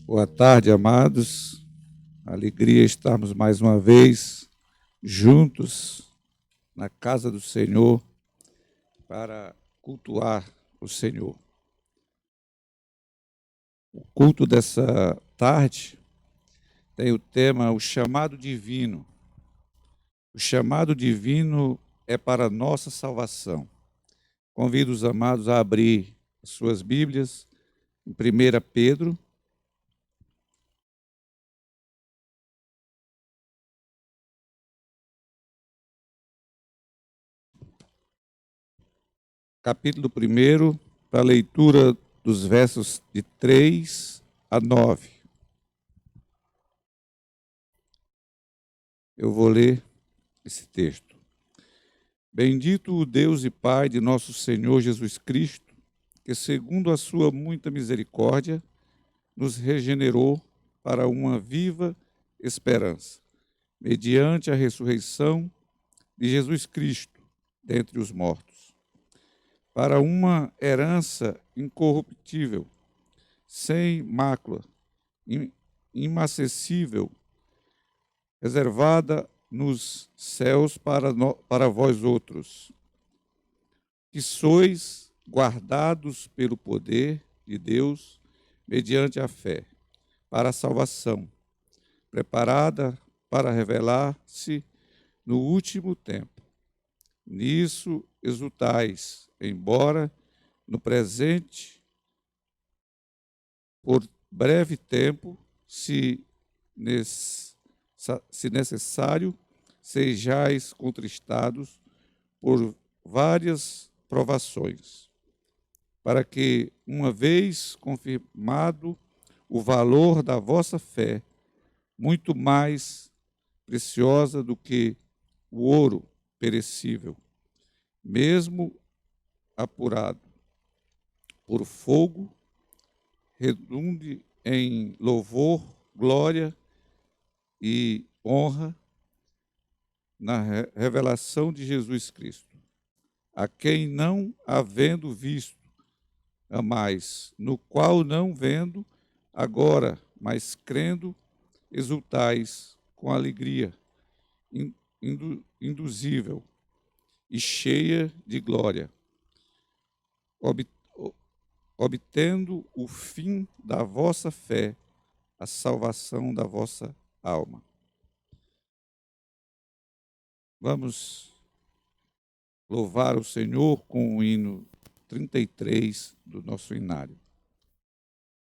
Boa tarde, amados. Alegria estarmos mais uma vez juntos na casa do Senhor para cultuar o Senhor. O culto dessa tarde tem o tema O Chamado Divino. O chamado divino é para a nossa salvação. Convido os amados a abrir suas Bíblias em 1 Pedro, capítulo 1, para a leitura dos versos de 3 a 9. Eu vou ler esse texto. Bendito o Deus e Pai de nosso Senhor Jesus Cristo, que segundo a sua muita misericórdia, nos regenerou para uma viva esperança, mediante a ressurreição de Jesus Cristo dentre os mortos, para uma herança incorruptível, sem mácula, inacessível, reservada nos céus para vós outros, que sois guardados pelo poder de Deus mediante a fé, para a salvação, preparada para revelar-se no último tempo. Nisso exultais, embora no presente, por breve tempo, se necessário, sejais contristados por várias provações, para que, uma vez confirmado o valor da vossa fé, muito mais preciosa do que o ouro perecível, mesmo apurado por fogo, redunde em louvor, glória e honra na revelação de Jesus Cristo, a quem não havendo visto, amais, no qual não vendo agora, mas crendo, exultais com alegria induzível e cheia de glória, obtendo o fim da vossa fé, a salvação da vossa alma. Vamos louvar o Senhor com o hino 33 do nosso hinário.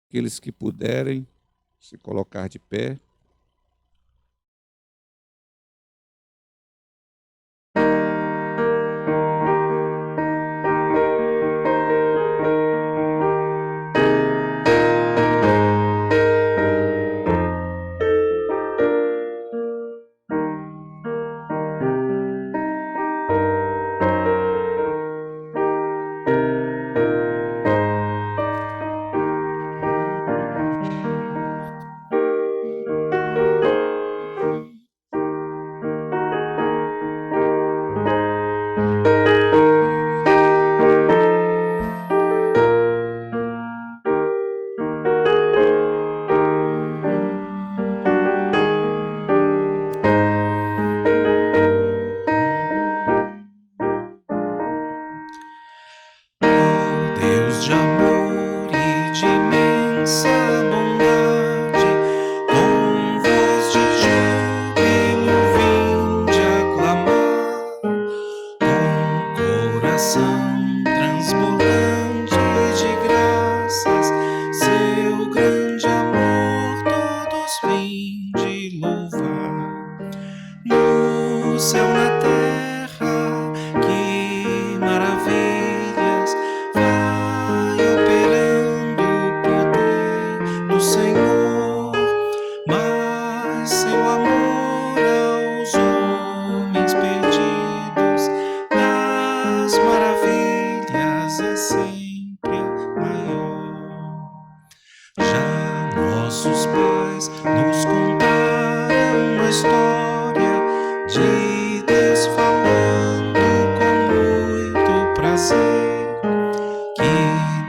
Aqueles que puderem se colocar de pé.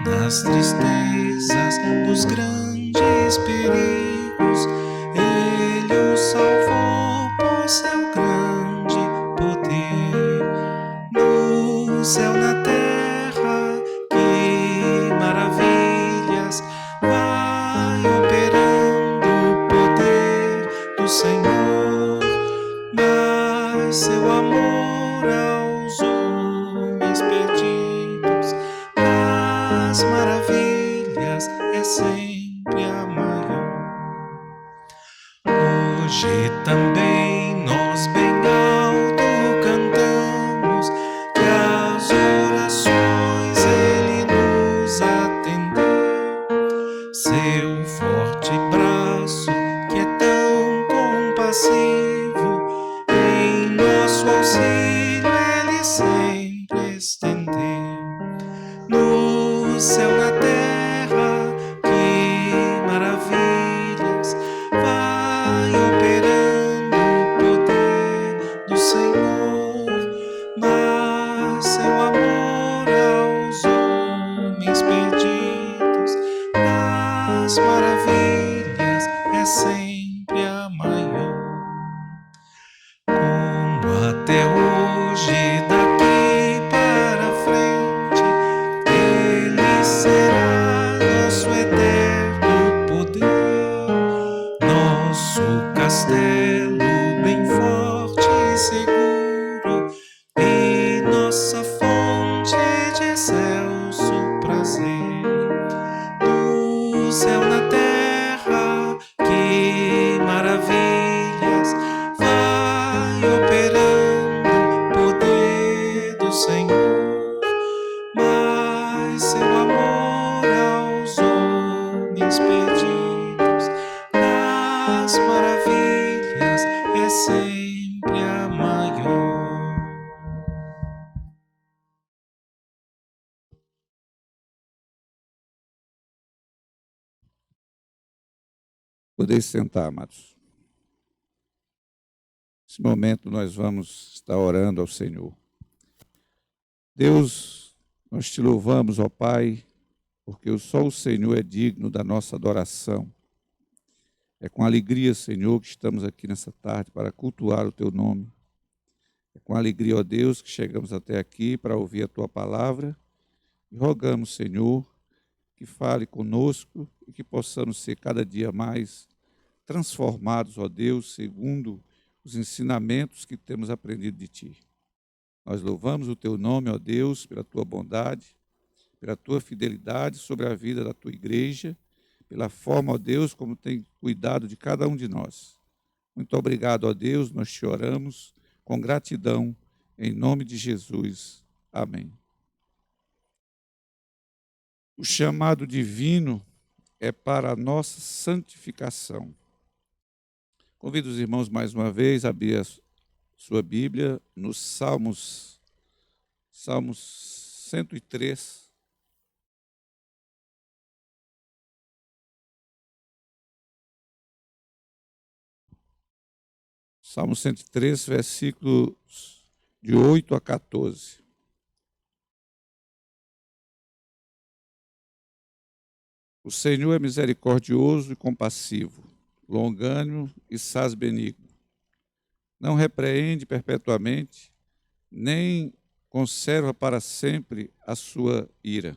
Nas tristezas dos grandes perigos seu amor aos homens perdidos, das maravilhas é sempre a maior. Hoje também nós bem alto cantamos que as orações Ele nos atendeu. Seu forte braço que é tão compassivo, em nosso auxílio Ele sempre estendeu. No céu, na terra, que maravilhas vai operando o poder do Senhor, mas seu amor aos homens perdidos, das maravilhas é sempre a maior. Como até hoje, daqui para frente, Ele será nosso eterno poder, nosso castelo bem forte e seguro, e nossa fonte de excelso prazer. Do céu na terra, que maravilhas vai operando o poder do Senhor, mas seu amor aos homens perdidos, das maravilhas é sempre a maior. Podeis sentar, amados. Nesse momento nós vamos estar orando ao Senhor. Deus, nós te louvamos, ó Pai, porque só o Senhor é digno da nossa adoração. É com alegria, Senhor, que estamos aqui nessa tarde para cultuar o Teu nome. É com alegria, ó Deus, que chegamos até aqui para ouvir a Tua palavra e rogamos, Senhor, que fale conosco e que possamos ser cada dia mais transformados, ó Deus, segundo os ensinamentos que temos aprendido de Ti. Nós louvamos o Teu nome, ó Deus, pela Tua bondade, pela Tua fidelidade sobre a vida da Tua igreja, pela forma, ó Deus, como tem cuidado de cada um de nós. Muito obrigado, ó Deus, nós te oramos com gratidão, em nome de Jesus. Amém. O chamado divino é para a nossa santificação. Convido os irmãos mais uma vez a abrir a sua Bíblia nos Salmos 103. Salmo 103, versículos de 8 a 14. O Senhor é misericordioso e compassivo, longânimo e saz benigno. Não repreende perpetuamente, nem conserva para sempre a sua ira.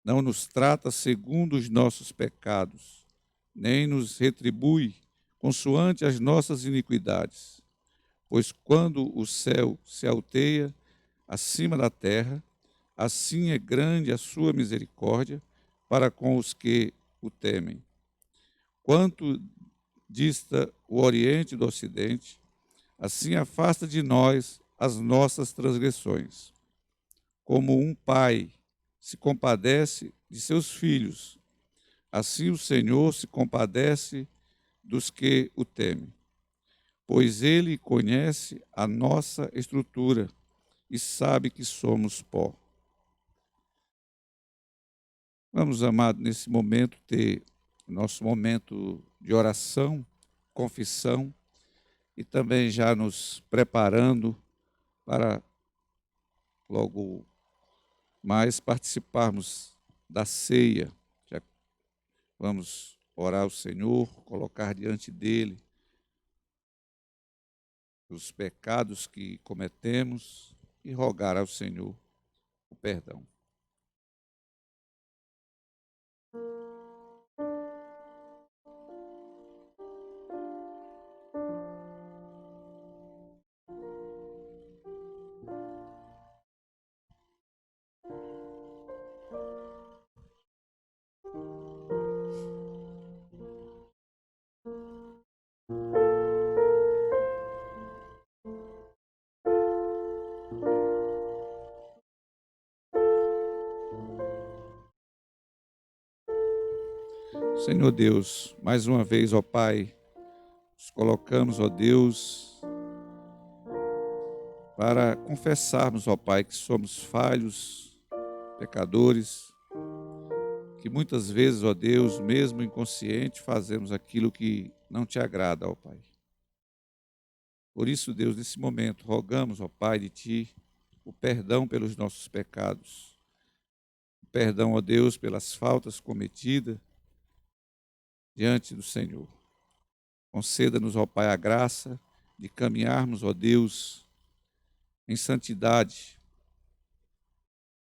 Não nos trata segundo os nossos pecados, nem nos retribui consoante as nossas iniquidades. Pois quando o céu se alteia acima da terra, assim é grande a sua misericórdia para com os que o temem. Quanto dista o Oriente do Ocidente, assim afasta de nós as nossas transgressões. Como um pai se compadece de seus filhos, assim o Senhor se compadece dos que o temem. Pois ele conhece a nossa estrutura e sabe que somos pó. Vamos, amado, nesse momento ter nosso momento de oração, confissão e também já nos preparando para logo mais participarmos da ceia. Já vamos orar ao Senhor, colocar diante dele os pecados que cometemos e rogar ao Senhor o perdão. Senhor Deus, mais uma vez, ó Pai, nos colocamos, ó Deus, para confessarmos, ó Pai, que somos falhos, pecadores, que muitas vezes, ó Deus, mesmo inconsciente, fazemos aquilo que não te agrada, ó Pai. Por isso, Deus, nesse momento, rogamos, ó Pai, de Ti, o perdão pelos nossos pecados, o perdão, ó Deus, pelas faltas cometidas diante do Senhor. Conceda-nos, ó Pai, a graça de caminharmos, ó Deus, em santidade.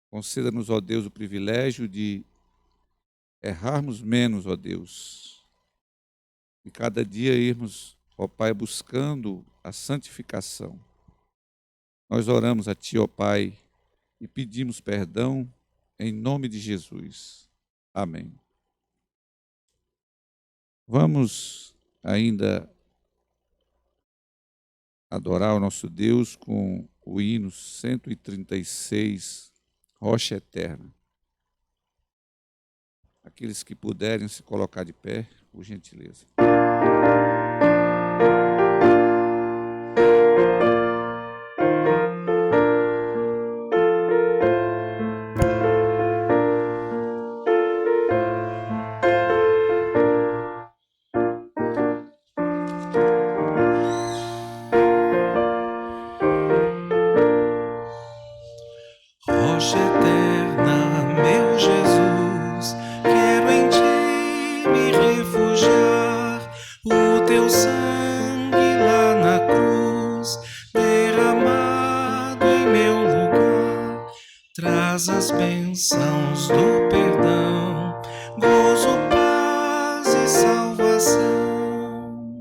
Conceda-nos, ó Deus, o privilégio de errarmos menos, ó Deus, e cada dia irmos, ó Pai, buscando a santificação. Nós oramos a Ti, ó Pai, e pedimos perdão em nome de Jesus. Amém. Vamos ainda adorar o nosso Deus com o hino 136, Rocha Eterna. Aqueles que puderem se colocar de pé, por gentileza. Rocha eterna, meu Jesus, quero em Ti me refugiar. O Teu sangue lá na cruz, derramado em meu lugar, traz as bênçãos do perdão, gozo, paz e salvação.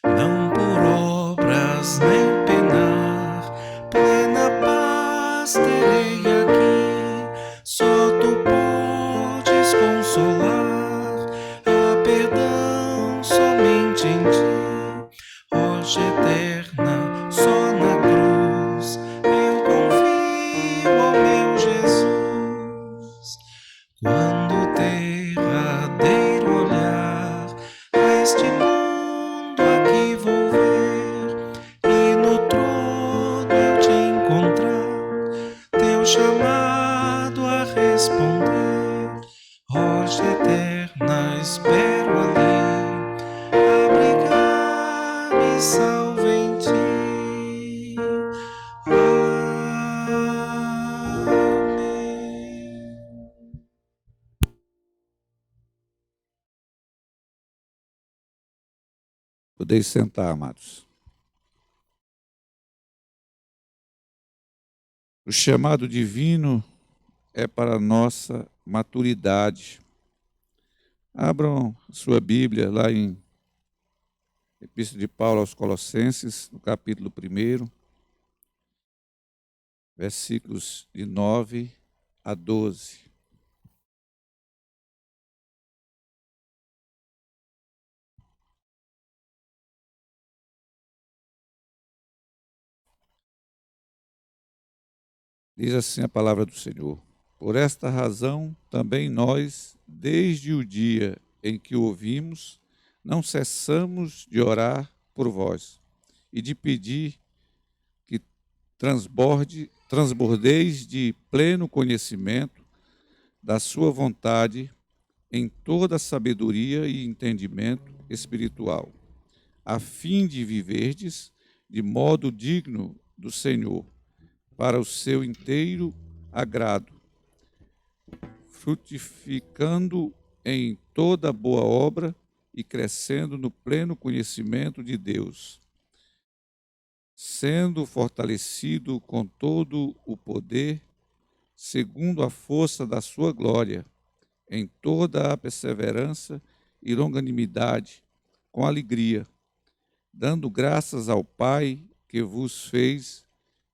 Não por obras nem penar, plena paz terei aqui. Só Tu podes consolar, há perdão somente em Ti. Rocha eterna, só na cruz eu confio, ó meu Jesus. Quando o derradeiro olhar a este mundo aqui vou ver, e no trono eu Te encontrar, Teu chamado a responder. Rocha eterna, espero ali, abrigar-me, salvo em Ti. Amém. Podeis sentar, amados. O chamado divino é para a nossa maturidade. Abram sua Bíblia lá em Epístola de Paulo aos Colossenses, no capítulo 1, versículos de 9 a 12. Diz assim a palavra do Senhor: por esta razão, também nós, desde o dia em que o ouvimos, não cessamos de orar por vós e de pedir que transbordeis de pleno conhecimento da sua vontade em toda sabedoria e entendimento espiritual, a fim de viverdes de modo digno do Senhor, para o seu inteiro agrado, frutificando em toda boa obra e crescendo no pleno conhecimento de Deus, sendo fortalecido com todo o poder, segundo a força da sua glória, em toda a perseverança e longanimidade, com alegria, dando graças ao Pai que vos fez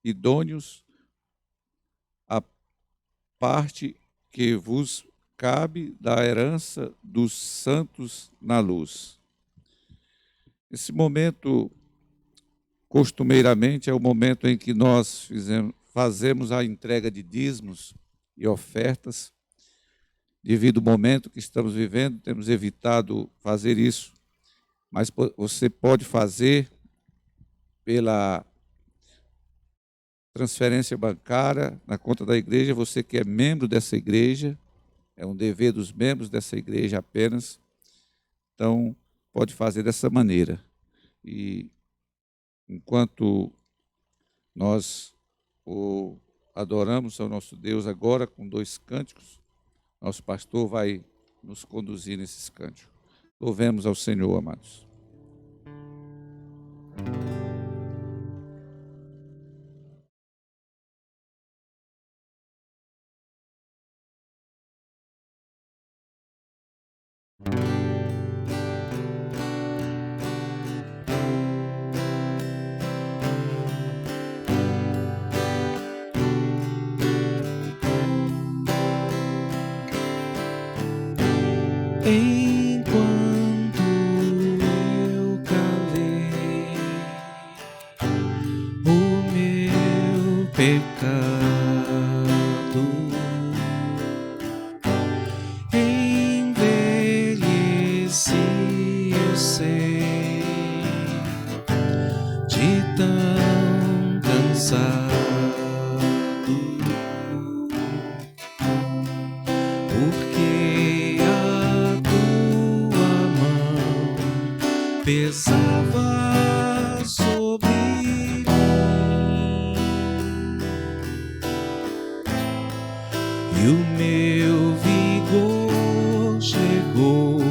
idôneos a parte que vos cabe da herança dos santos na luz. Esse momento, costumeiramente, é o momento em que nós fazemos a entrega de dízimos e ofertas. devido ao momento que estamos vivendo, temos evitado fazer isso, mas você pode fazer pela transferência bancária na conta da igreja, você que é membro dessa igreja, é um dever dos membros dessa igreja apenas, então pode fazer dessa maneira. E enquanto nós o adoramos ao nosso Deus agora com 2 cânticos, nosso pastor vai nos conduzir nesses cânticos. Louvemos ao Senhor, amados. Enquanto eu calei o meu pecado, envelheci, eu sei, de tão cansado. Porque a tua mão pesava sobre mim e o meu vigor chegou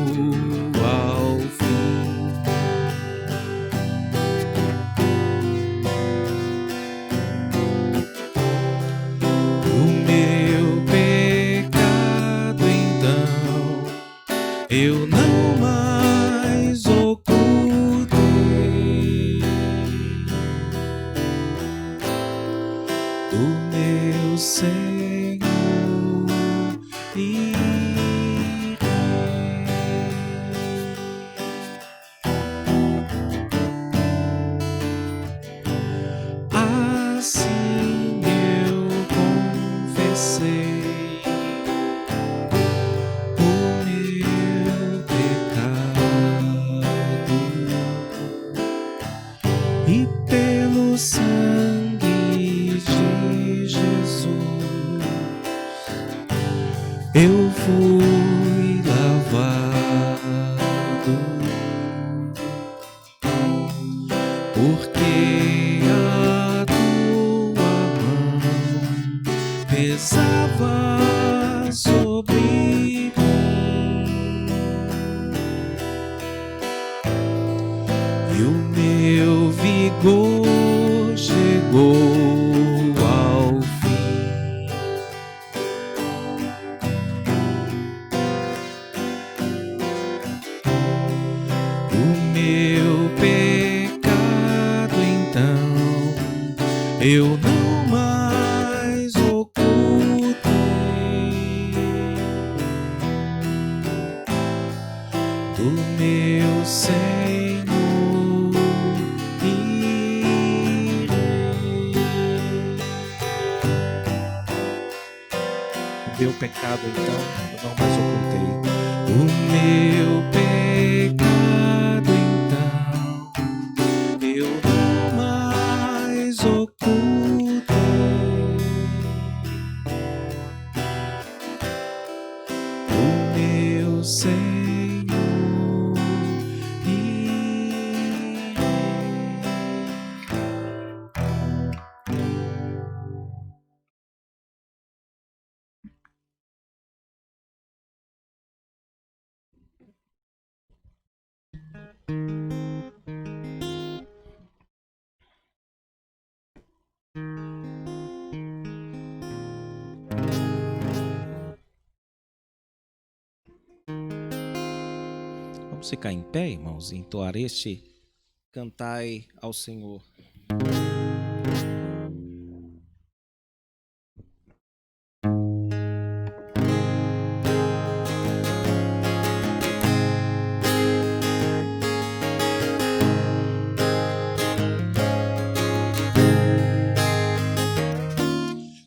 ao fim. O meu pecado então eu não mais ocultei, do meu Senhor irei. Assim eu confessei o meu pecado e pelo sangue de Jesus eu fui lavado, porque a tua mão pesava sobre mim e o meu vigor chegou ao fim. O meu pecado então eu não mais ocultei, do meu Senhor irei. O meu pecado então eu não mais ocultei, o meu pecado então eu não mais ocultei, o meu Senhor irei. Vamos ficar em pé, irmãos, e entoar este Cantai ao Senhor.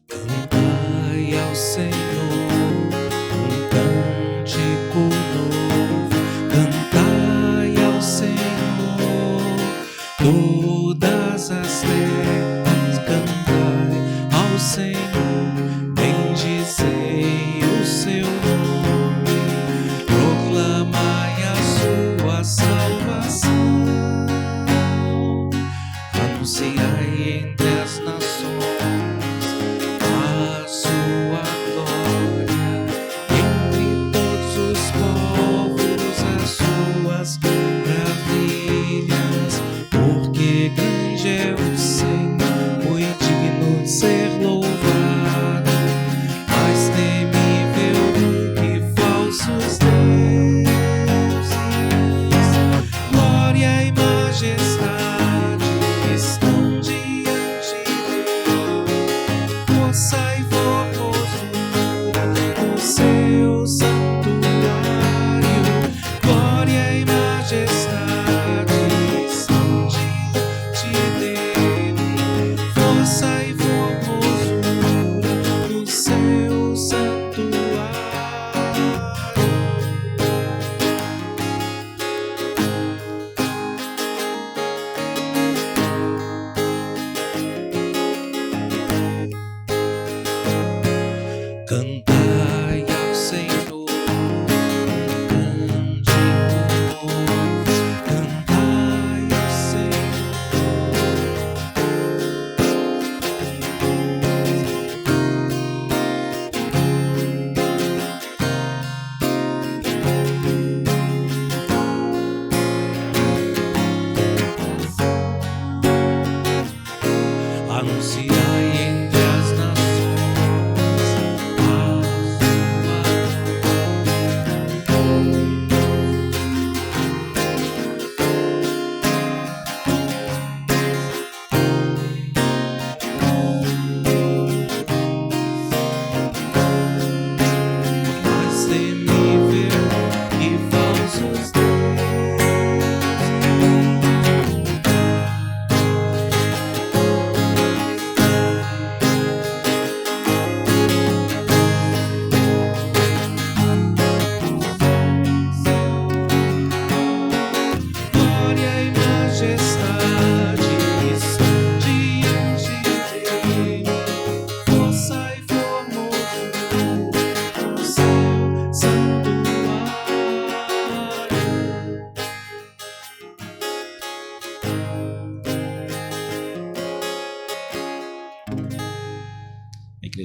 Cantai ao Senhor um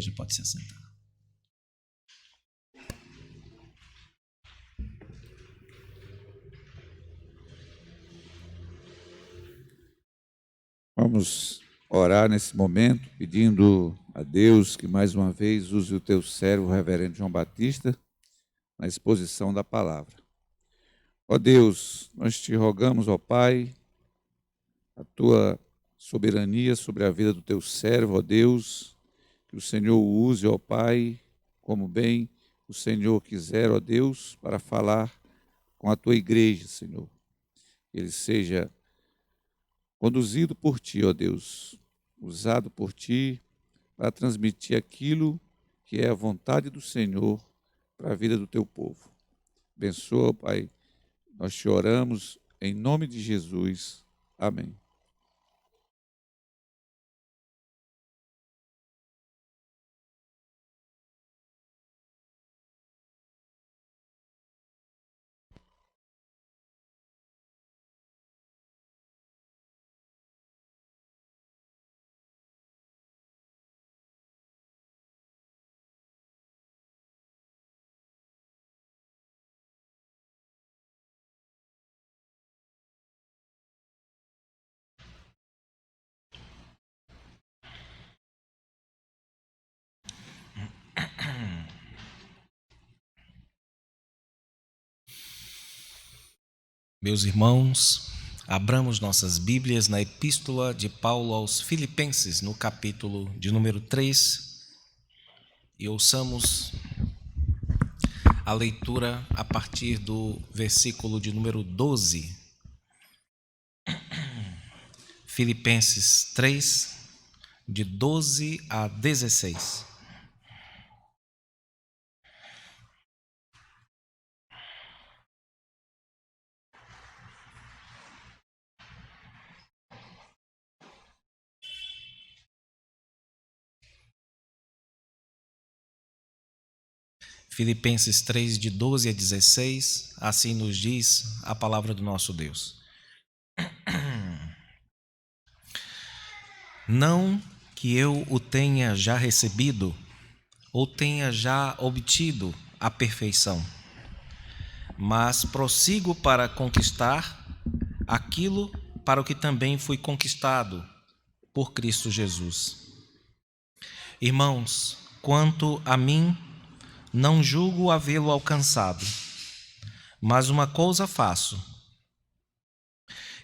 igreja pode se assentar. Vamos orar nesse momento, pedindo a Deus que mais uma vez use o teu servo, o reverendo João Batista, na exposição da palavra. Ó Deus, nós te rogamos, ó Pai, a tua soberania sobre a vida do teu servo, ó Deus, que o Senhor o use, ó Pai, como bem o Senhor quiser, ó Deus, para falar com a tua igreja, Senhor. Que ele seja conduzido por ti, ó Deus, usado por ti para transmitir aquilo que é a vontade do Senhor para a vida do teu povo. Abençoa, ó Pai, nós te oramos em nome de Jesus. Amém. Meus irmãos, abramos nossas Bíblias na Epístola de Paulo aos Filipenses, no capítulo de número 3, e ouçamos a leitura a partir do versículo de número 12. Filipenses 3, de 12 a 16. Filipenses 3, de 12 a 16, assim nos diz a palavra do nosso Deus. Não que eu o tenha já recebido, ou tenha já obtido a perfeição, mas prossigo para conquistar aquilo para o que também fui conquistado por Cristo Jesus. Irmãos, quanto a mim, não julgo havê-lo alcançado, mas uma coisa faço,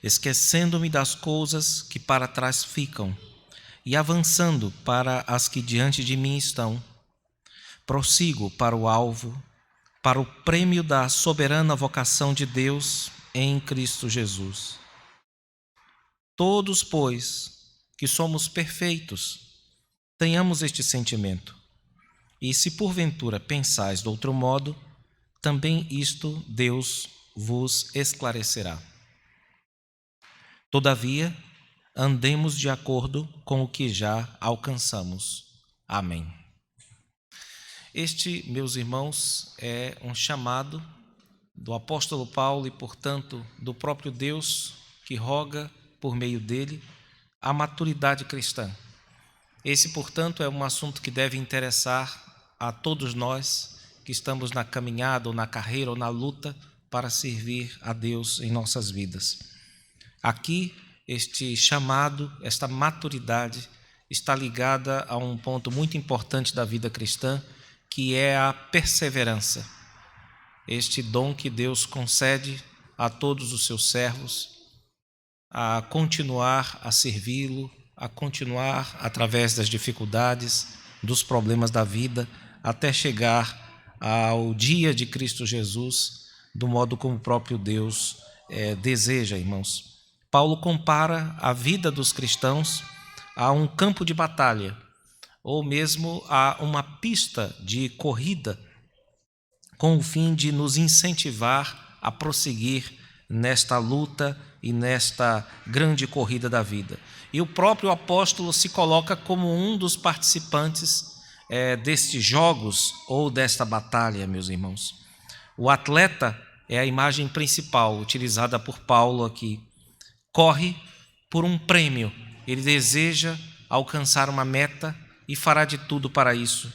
esquecendo-me das coisas que para trás ficam e avançando para as que diante de mim estão, prossigo para o alvo, para o prêmio da soberana vocação de Deus em Cristo Jesus. Todos, pois, que somos perfeitos, tenhamos este sentimento. E se porventura pensais de outro modo, também isto Deus vos esclarecerá. Todavia, andemos de acordo com o que já alcançamos. Amém. Este, meus irmãos, é um chamado do apóstolo Paulo e, portanto, do próprio Deus que roga, por meio dele, a maturidade cristã. Esse, portanto, é um assunto que deve interessar a todos nós que estamos na caminhada ou na carreira ou na luta para servir a Deus em nossas vidas. Aqui, este chamado, esta maturidade está ligada a um ponto muito importante da vida cristã, que é a perseverança. Este dom que Deus concede a todos os seus servos, a continuar a servi-lo, a continuar através das dificuldades, dos problemas da vida, até chegar ao dia de Cristo Jesus, do modo como o próprio Deus deseja, irmãos. Paulo compara a vida dos cristãos a um campo de batalha, ou mesmo a uma pista de corrida, com o fim de nos incentivar a prosseguir nesta luta e nesta grande corrida da vida. E o próprio apóstolo se coloca como um dos participantes destes jogos ou desta batalha, meus irmãos. O atleta é a imagem principal utilizada por Paulo aqui. Corre por um prêmio, ele deseja alcançar uma meta e fará de tudo para isso.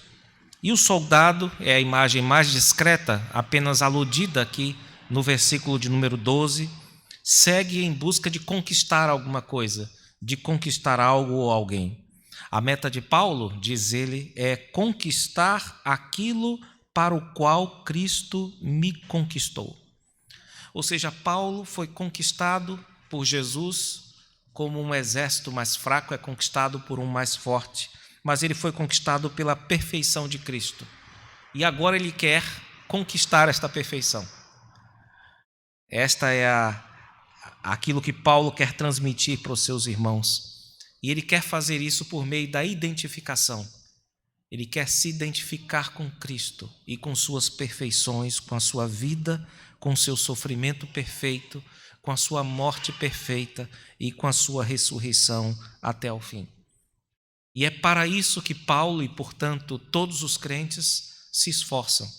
E o soldado é a imagem mais discreta, apenas aludida aqui no versículo de número 12, segue em busca de conquistar alguma coisa, de conquistar algo ou alguém. A meta de Paulo, diz ele, é conquistar aquilo para o qual Cristo me conquistou. Ou seja, Paulo foi conquistado por Jesus como um exército mais fraco é conquistado por um mais forte, mas ele foi conquistado pela perfeição de Cristo. E agora ele quer conquistar esta perfeição. Esta é aquilo que Paulo quer transmitir para os seus irmãos. E ele quer fazer isso por meio da identificação. Ele quer se identificar com Cristo e com suas perfeições, com a sua vida, com o seu sofrimento perfeito, com a sua morte perfeita e com a sua ressurreição até o fim. E é para isso que Paulo e, portanto, todos os crentes se esforçam.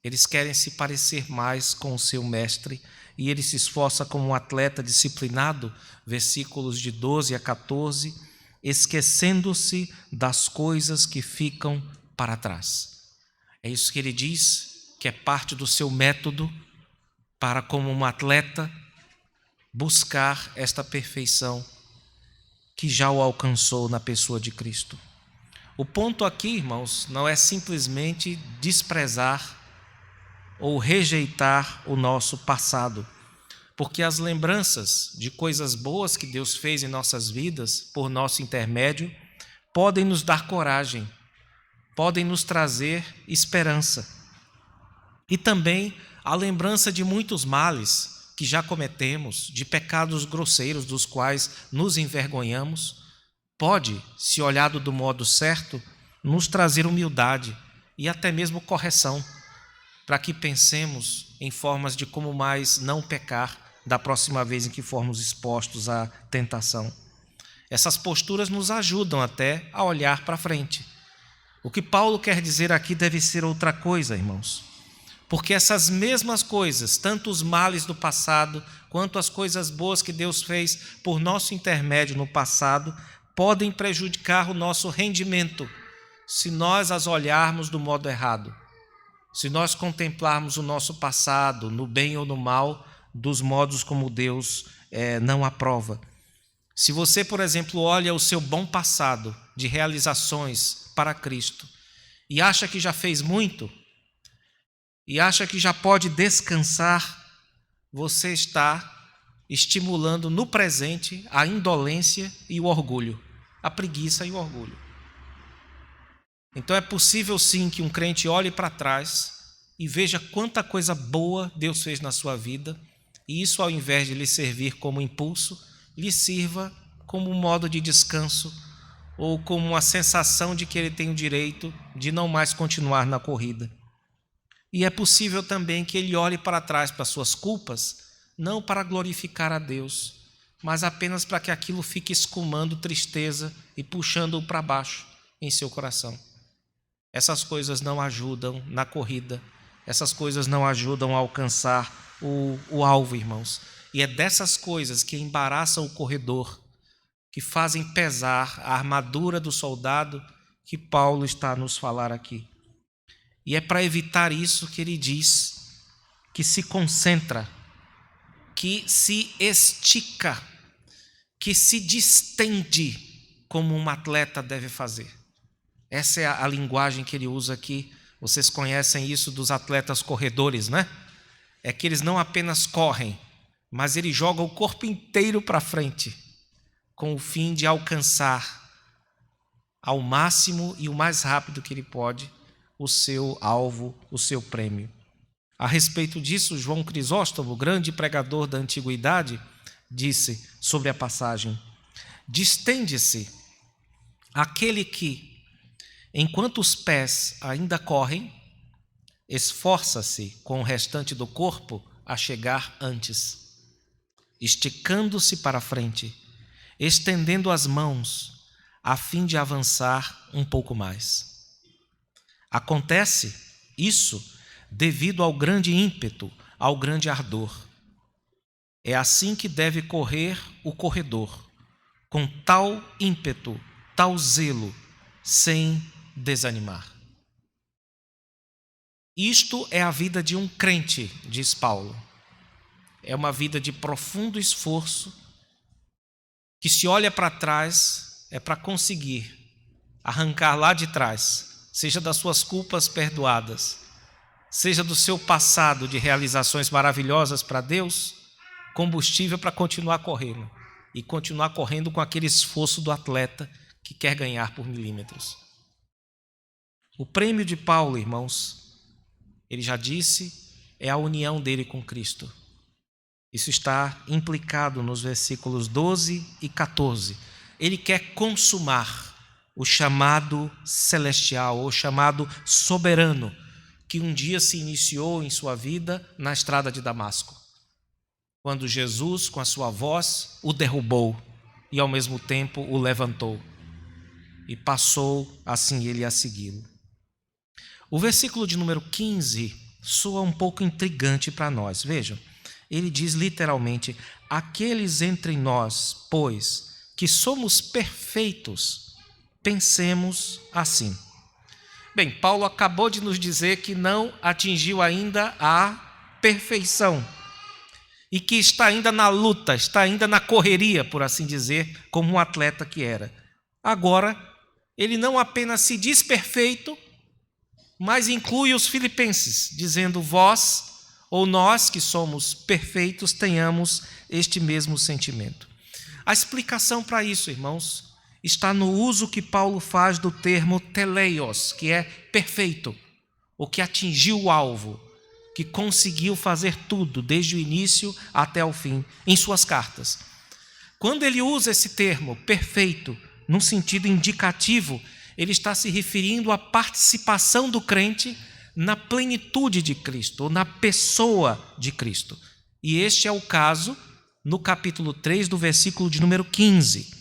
Eles querem se parecer mais com o seu mestre e ele se esforça como um atleta disciplinado, versículos de 12 a 14, esquecendo-se das coisas que ficam para trás. É isso que ele diz, que é parte do seu método para, como um atleta, buscar esta perfeição que já o alcançou na pessoa de Cristo. O ponto aqui, irmãos, não é simplesmente desprezar ou rejeitar o nosso passado, porque as lembranças de coisas boas que Deus fez em nossas vidas, por nosso intermédio, podem nos dar coragem, podem nos trazer esperança. E também a lembrança de muitos males que já cometemos, de pecados grosseiros dos quais nos envergonhamos, pode, se olhado do modo certo, nos trazer humildade e até mesmo correção, para que pensemos em formas de como mais não pecar da próxima vez em que formos expostos à tentação. Essas posturas nos ajudam até a olhar para frente. O que Paulo quer dizer aqui deve ser outra coisa, irmãos. Porque essas mesmas coisas, tanto os males do passado, quanto as coisas boas que Deus fez por nosso intermédio no passado, podem prejudicar o nosso rendimento, se nós as olharmos do modo errado. Se nós contemplarmos o nosso passado, no bem ou no mal, dos modos como Deus não aprova. Se você, por exemplo, olha o seu bom passado de realizações para Cristo e acha que já fez muito, e acha que já pode descansar, você está estimulando no presente a indolência e o orgulho, a preguiça e o orgulho. Então é possível sim que um crente olhe para trás e veja quanta coisa boa Deus fez na sua vida, e isso, ao invés de lhe servir como impulso, lhe sirva como um modo de descanso ou como uma sensação de que ele tem o direito de não mais continuar na corrida. E é possível também que ele olhe para trás para suas culpas, não para glorificar a Deus, mas apenas para que aquilo fique escumando tristeza e puxando-o para baixo em seu coração. Essas coisas não ajudam na corrida, essas coisas não ajudam a alcançar o alvo, irmãos. E é dessas coisas que embaraçam o corredor, que fazem pesar a armadura do soldado que Paulo está a nos falar aqui. E é para evitar isso que ele diz que se concentra, que se estica, que se distende como um atleta deve fazer. Essa é a linguagem que ele usa aqui. Vocês conhecem isso dos atletas corredores, né? É que eles não apenas correm, mas eles jogam o corpo inteiro para frente, com o fim de alcançar ao máximo e o mais rápido que ele pode o seu alvo, o seu prêmio. A respeito disso, João Crisóstomo, grande pregador da antiguidade, disse sobre a passagem: distende-se aquele que, enquanto os pés ainda correm, esforça-se com o restante do corpo a chegar antes, esticando-se para frente, estendendo as mãos, a fim de avançar um pouco mais. Acontece isso devido ao grande ímpeto, ao grande ardor. É assim que deve correr o corredor, com tal ímpeto, tal zelo, sem desanimar. Isto é a vida de um crente, diz Paulo. É uma vida de profundo esforço, que se olha para trás é para conseguir arrancar lá de trás, seja das suas culpas perdoadas, seja do seu passado de realizações maravilhosas para Deus, combustível para continuar correndo. E continuar correndo com aquele esforço do atleta que quer ganhar por milímetros. O prêmio de Paulo, irmãos, ele já disse, é a união dele com Cristo. Isso está implicado nos versículos 12 e 14. Ele quer consumar o chamado celestial, ou chamado soberano, que um dia se iniciou em sua vida na estrada de Damasco, quando Jesus, com a sua voz, o derrubou e ao mesmo tempo o levantou, e passou assim ele a segui-lo. O versículo de número 15 soa um pouco intrigante para nós. Vejam, ele diz literalmente: aqueles entre nós, pois, que somos perfeitos, pensemos assim. Bem, Paulo acabou de nos dizer que não atingiu ainda a perfeição e que está ainda na luta, está ainda na correria, por assim dizer, como um atleta que era. Agora, ele não apenas se diz perfeito, mas inclui os filipenses, dizendo: vós ou nós que somos perfeitos tenhamos este mesmo sentimento. A explicação para isso, irmãos, está no uso que Paulo faz do termo teleios, que é perfeito, o que atingiu o alvo, que conseguiu fazer tudo, desde o início até o fim, em suas cartas. Quando ele usa esse termo, perfeito, num sentido indicativo, ele está se referindo à participação do crente na plenitude de Cristo, ou na pessoa de Cristo. E este é o caso no capítulo 3, do versículo de número 15.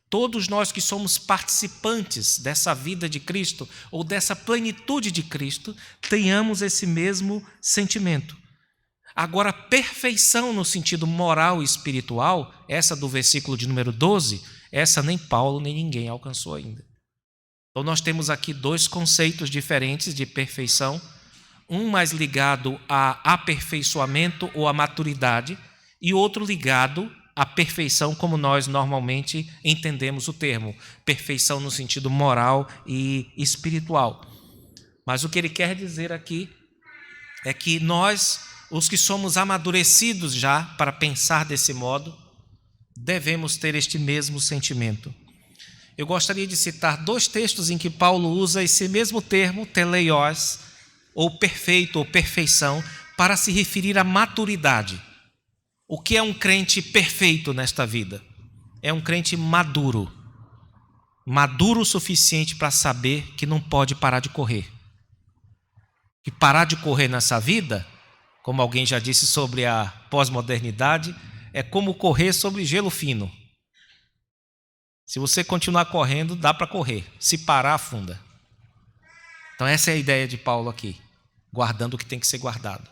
Todos nós que somos participantes dessa vida de Cristo, ou dessa plenitude de Cristo, tenhamos esse mesmo sentimento. Agora, perfeição no sentido moral e espiritual, essa do versículo de número 12, essa nem Paulo nem ninguém alcançou ainda. Então nós temos aqui dois conceitos diferentes de perfeição, um mais ligado a aperfeiçoamento ou a maturidade, e outro ligado à perfeição como nós normalmente entendemos o termo, perfeição no sentido moral e espiritual. Mas o que ele quer dizer aqui é que nós, os que somos amadurecidos já para pensar desse modo, devemos ter este mesmo sentimento. Eu gostaria de citar dois textos em que Paulo usa esse mesmo termo, teleios, ou perfeito, ou perfeição, para se referir à maturidade. O que é um crente perfeito nesta vida? É um crente maduro. Maduro o suficiente para saber que não pode parar de correr. Que parar de correr nessa vida, como alguém já disse sobre a pós-modernidade, é como correr sobre gelo fino. Se você continuar correndo, dá para correr. Se parar, afunda. Então essa é a ideia de Paulo aqui, guardando o que tem que ser guardado.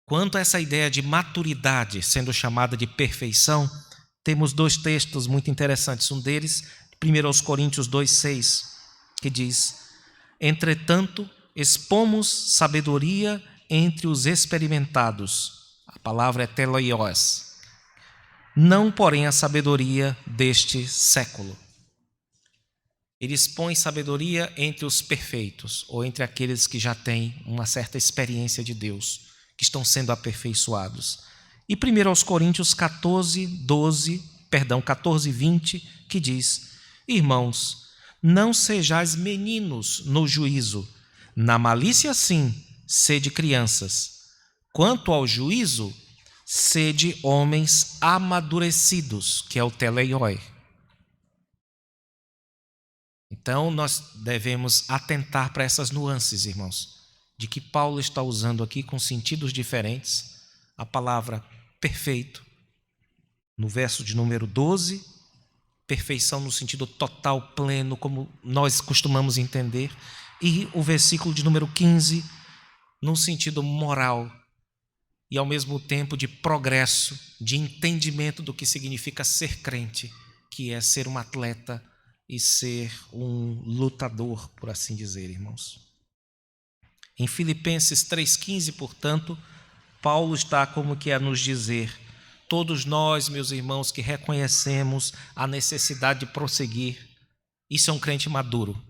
Quanto a essa ideia de maturidade sendo chamada de perfeição, temos dois textos muito interessantes. Um deles, 1 Coríntios 2,6, que diz: entretanto, expomos sabedoria entre os experimentados. A palavra é teleios. Não, porém, a sabedoria deste século. Ele expõe sabedoria entre os perfeitos, ou entre aqueles que já têm uma certa experiência de Deus, que estão sendo aperfeiçoados. E 1 Coríntios 14:20, que diz: irmãos, não sejais meninos no juízo, na malícia sim, sede crianças. Quanto ao juízo, sede homens amadurecidos, que é o teleioi. Então nós devemos atentar para essas nuances, irmãos, de que Paulo está usando aqui com sentidos diferentes a palavra perfeito, no verso de número 12, perfeição no sentido total, pleno, como nós costumamos entender, e o versículo de número 15, no sentido moral, e ao mesmo tempo de progresso, de entendimento do que significa ser crente, que é ser um atleta e ser um lutador, por assim dizer, irmãos. Em Filipenses 3,15, portanto, Paulo está como que a nos dizer: todos nós, meus irmãos, que reconhecemos a necessidade de prosseguir, isso é um crente maduro.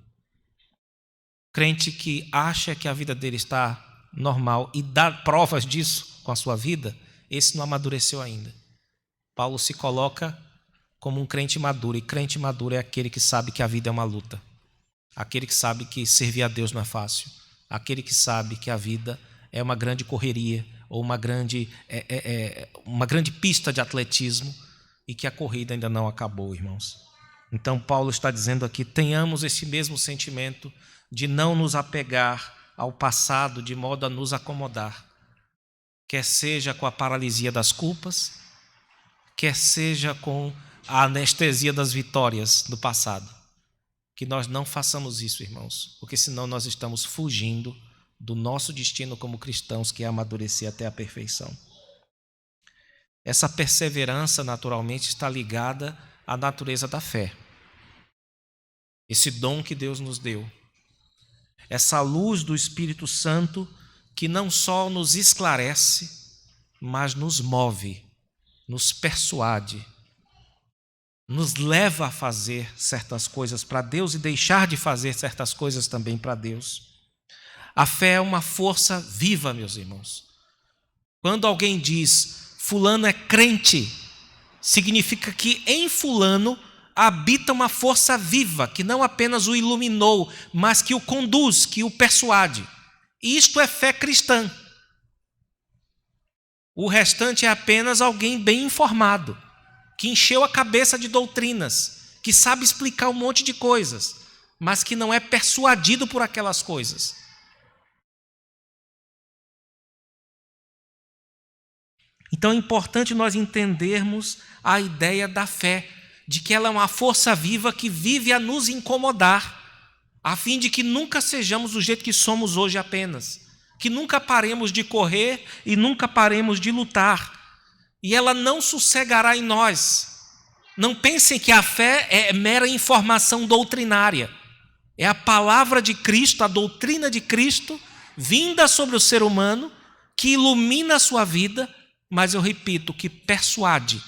Crente que acha que a vida dele está normal e dá provas disso com a sua vida, esse não amadureceu ainda. Paulo se coloca como um crente maduro, e crente maduro é aquele que sabe que a vida é uma luta, aquele que sabe que servir a Deus não é fácil, aquele que sabe que a vida é uma grande correria ou uma grande pista de atletismo e que a corrida ainda não acabou, irmãos. Então Paulo está dizendo aqui: tenhamos esse mesmo sentimento de não nos apegar ao passado de modo a nos acomodar, quer seja com a paralisia das culpas, quer seja com a anestesia das vitórias do passado. Que nós não façamos isso, irmãos, porque senão nós estamos fugindo do nosso destino como cristãos, que é amadurecer até a perfeição. Essa perseverança, naturalmente, está ligada à natureza da fé. Esse dom que Deus nos deu. Essa luz do Espírito Santo que não só nos esclarece, mas nos move, nos persuade, nos leva a fazer certas coisas para Deus e deixar de fazer certas coisas também para Deus. A fé é uma força viva, meus irmãos. Quando alguém diz fulano é crente, significa que em fulano habita uma força viva, que não apenas o iluminou, mas que o conduz, que o persuade. Isto é fé cristã. O restante é apenas alguém bem informado, que encheu a cabeça de doutrinas, que sabe explicar um monte de coisas, mas que não é persuadido por aquelas coisas. Então é importante nós entendermos a ideia da fé, de que ela é uma força viva que vive a nos incomodar, a fim de que nunca sejamos do jeito que somos hoje apenas, que nunca paremos de correr e nunca paremos de lutar, e ela não sossegará em nós. Não pensem que a fé é mera informação doutrinária, é a palavra de Cristo, a doutrina de Cristo, vinda sobre o ser humano, que ilumina a sua vida, mas eu repito, que persuade.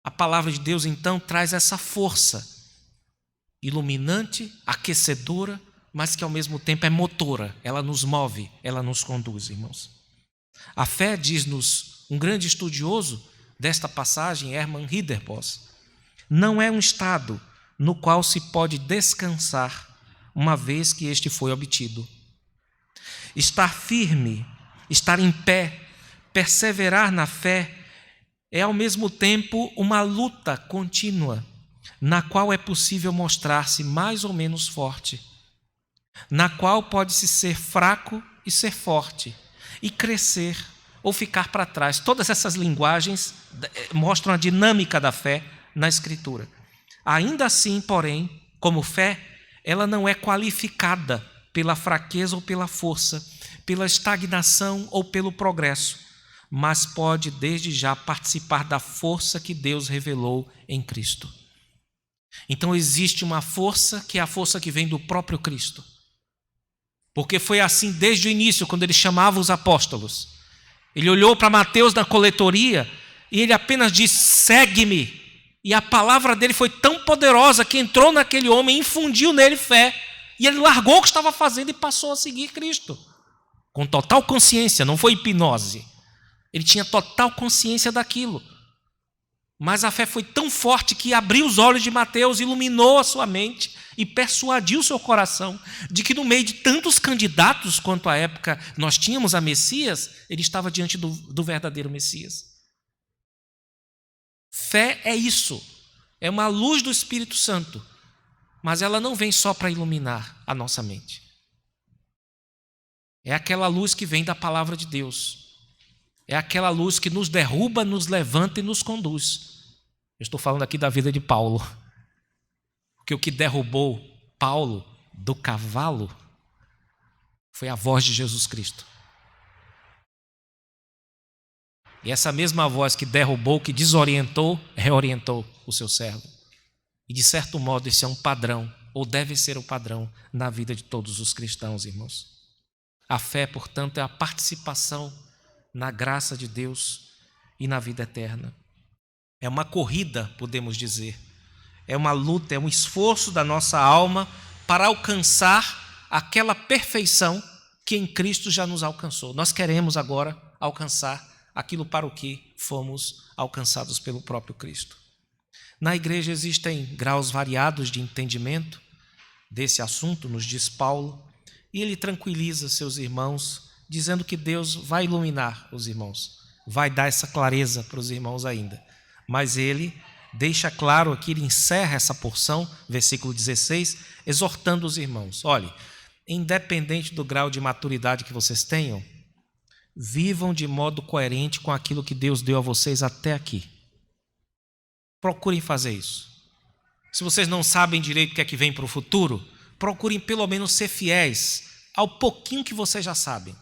A palavra de Deus, então, traz essa força iluminante, aquecedora, mas que ao mesmo tempo é motora. Ela nos move, ela nos conduz, irmãos. A fé, diz-nos um grande estudioso desta passagem, Hermann Ridderbos, não é um estado no qual se pode descansar uma vez que este foi obtido. Estar firme, estar em pé, perseverar na fé é ao mesmo tempo uma luta contínua, na qual é possível mostrar-se mais ou menos forte, na qual pode-se ser fraco e ser forte, e crescer ou ficar para trás. Todas essas linguagens mostram a dinâmica da fé na Escritura. Ainda assim, porém, como fé, ela não é qualificada pela fraqueza ou pela força, pela estagnação ou pelo progresso, mas pode desde já participar da força que Deus revelou em Cristo. Então existe uma força que é a força que vem do próprio Cristo. Porque foi assim desde o início, quando ele chamava os apóstolos. Ele olhou para Mateus na coletoria e ele apenas disse: segue-me. E a palavra dele foi tão poderosa que entrou naquele homem, infundiu nele fé. E ele largou o que estava fazendo e passou a seguir Cristo. Com total consciência, não foi hipnose. Ele tinha total consciência daquilo. Mas a fé foi tão forte que abriu os olhos de Mateus, iluminou a sua mente e persuadiu o seu coração de que no meio de tantos candidatos quanto à época nós tínhamos a Messias, ele estava diante do verdadeiro Messias. Fé é isso, é uma luz do Espírito Santo, mas ela não vem só para iluminar a nossa mente. É aquela luz que vem da palavra de Deus. É aquela luz que nos derruba, nos levanta e nos conduz. Eu estou falando aqui da vida de Paulo. Porque o que derrubou Paulo do cavalo foi a voz de Jesus Cristo. E essa mesma voz que derrubou, que desorientou, reorientou o seu servo. E, de certo modo, esse é um padrão, ou deve ser o padrão, na vida de todos os cristãos, irmãos. A fé, portanto, é a participação na graça de Deus e na vida eterna. É uma corrida, podemos dizer. É uma luta, é um esforço da nossa alma para alcançar aquela perfeição que em Cristo já nos alcançou. Nós queremos agora alcançar aquilo para o que fomos alcançados pelo próprio Cristo. Na igreja existem graus variados de entendimento desse assunto, nos diz Paulo, e ele tranquiliza seus irmãos, dizendo que Deus vai iluminar os irmãos, vai dar essa clareza para os irmãos ainda. Mas ele deixa claro aqui, ele encerra essa porção, versículo 16, exortando os irmãos: olhe, independente do grau de maturidade que vocês tenham, vivam de modo coerente com aquilo que Deus deu a vocês até aqui. Procurem fazer isso. Se vocês não sabem direito o que é que vem para o futuro, procurem pelo menos ser fiéis ao pouquinho que vocês já sabem.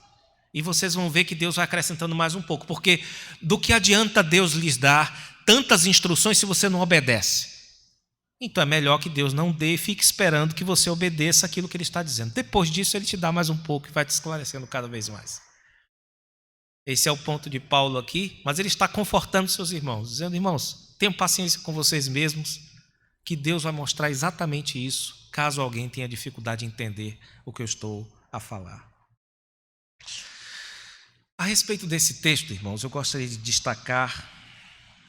E vocês vão ver que Deus vai acrescentando mais um pouco, porque do que adianta Deus lhes dar tantas instruções se você não obedece? Então é melhor que Deus não dê e fique esperando que você obedeça aquilo que Ele está dizendo. Depois disso Ele te dá mais um pouco e vai te esclarecendo cada vez mais. Esse é o ponto de Paulo aqui, mas ele está confortando seus irmãos, dizendo: irmãos, tenham paciência com vocês mesmos, que Deus vai mostrar exatamente isso, caso alguém tenha dificuldade de entender o que eu estou a falar. A respeito desse texto, irmãos, eu gostaria de destacar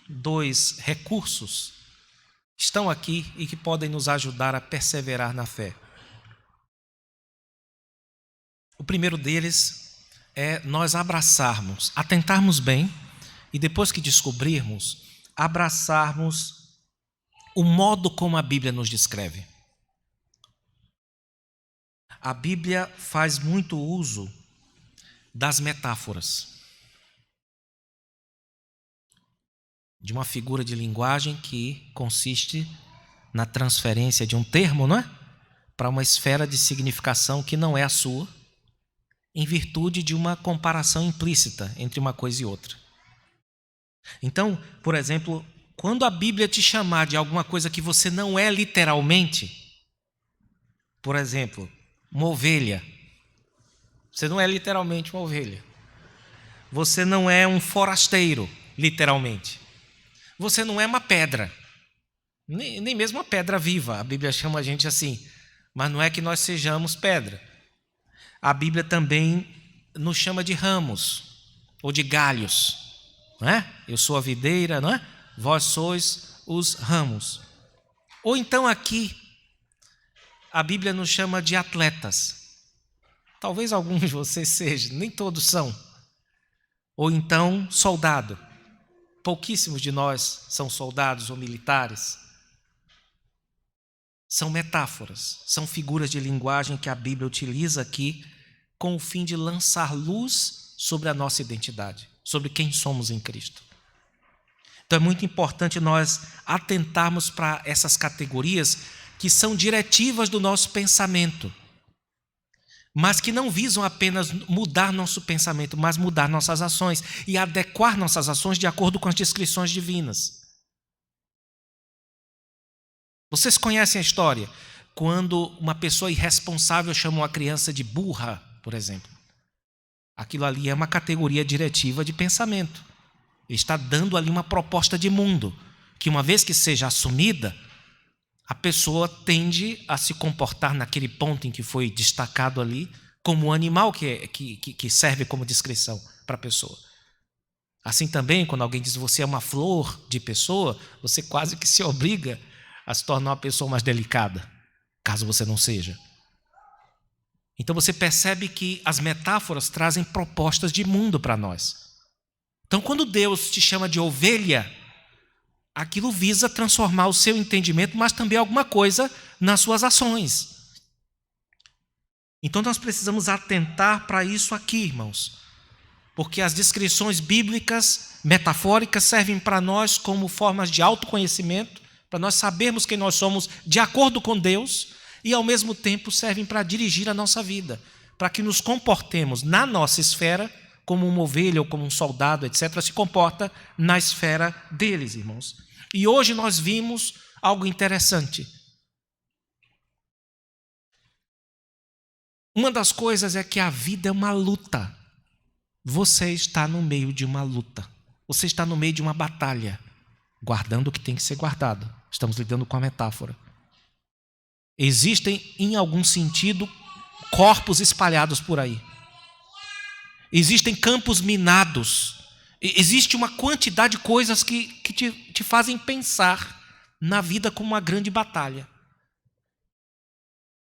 2 recursos que estão aqui e que podem nos ajudar a perseverar na fé. O primeiro deles é nós abraçarmos, atentarmos bem e depois que descobrirmos, abraçarmos o modo como a Bíblia nos descreve. A Bíblia faz muito uso das metáforas, de uma figura de linguagem que consiste na transferência de um termo, não é? Para uma esfera de significação que não é a sua, em virtude de uma comparação implícita entre uma coisa e outra. Então, por exemplo, quando a Bíblia te chamar de alguma coisa que você não é literalmente, por exemplo, uma ovelha, você não é literalmente uma ovelha. Você não é um forasteiro, literalmente. Você não é uma pedra, nem mesmo uma pedra viva. A Bíblia chama a gente assim, mas não é que nós sejamos pedra. A Bíblia também nos chama de ramos ou de galhos, não é? Eu sou a videira, não é? Vós sois os ramos. Ou então aqui, a Bíblia nos chama de atletas. Talvez alguns de vocês sejam, nem todos são. Ou então soldado. Pouquíssimos de nós são soldados ou militares. São metáforas, são figuras de linguagem que a Bíblia utiliza aqui com o fim de lançar luz sobre a nossa identidade, sobre quem somos em Cristo. Então é muito importante nós atentarmos para essas categorias que são diretivas do nosso pensamento, mas que não visam apenas mudar nosso pensamento, mas mudar nossas ações e adequar nossas ações de acordo com as descrições divinas. Vocês conhecem a história? Quando uma pessoa irresponsável chama uma criança de burra, por exemplo. Aquilo ali é uma categoria diretiva de pensamento. Ele está dando ali uma proposta de mundo, que uma vez que seja assumida, a pessoa tende a se comportar naquele ponto em que foi destacado ali, como um animal que serve como descrição para a pessoa. Assim também, quando alguém diz você é uma flor de pessoa, você quase que se obriga a se tornar uma pessoa mais delicada, caso você não seja. Então você percebe que as metáforas trazem propostas de mundo para nós. Então quando Deus te chama de ovelha, aquilo visa transformar o seu entendimento, mas também alguma coisa nas suas ações. Então nós precisamos atentar para isso aqui, irmãos. Porque as descrições bíblicas, metafóricas, servem para nós como formas de autoconhecimento, para nós sabermos quem nós somos de acordo com Deus, e ao mesmo tempo servem para dirigir a nossa vida, para que nos comportemos na nossa esfera, como uma ovelha ou como um soldado, etc., se comporta na esfera deles, irmãos. E hoje nós vimos algo interessante. Uma das coisas é que a vida é uma luta. Você está no meio de uma luta. Você está no meio de uma batalha, guardando o que tem que ser guardado. Estamos lidando com a metáfora. Existem, em algum sentido, corpos espalhados por aí. Existem campos minados. Existe uma quantidade de coisas que te fazem pensar na vida como uma grande batalha.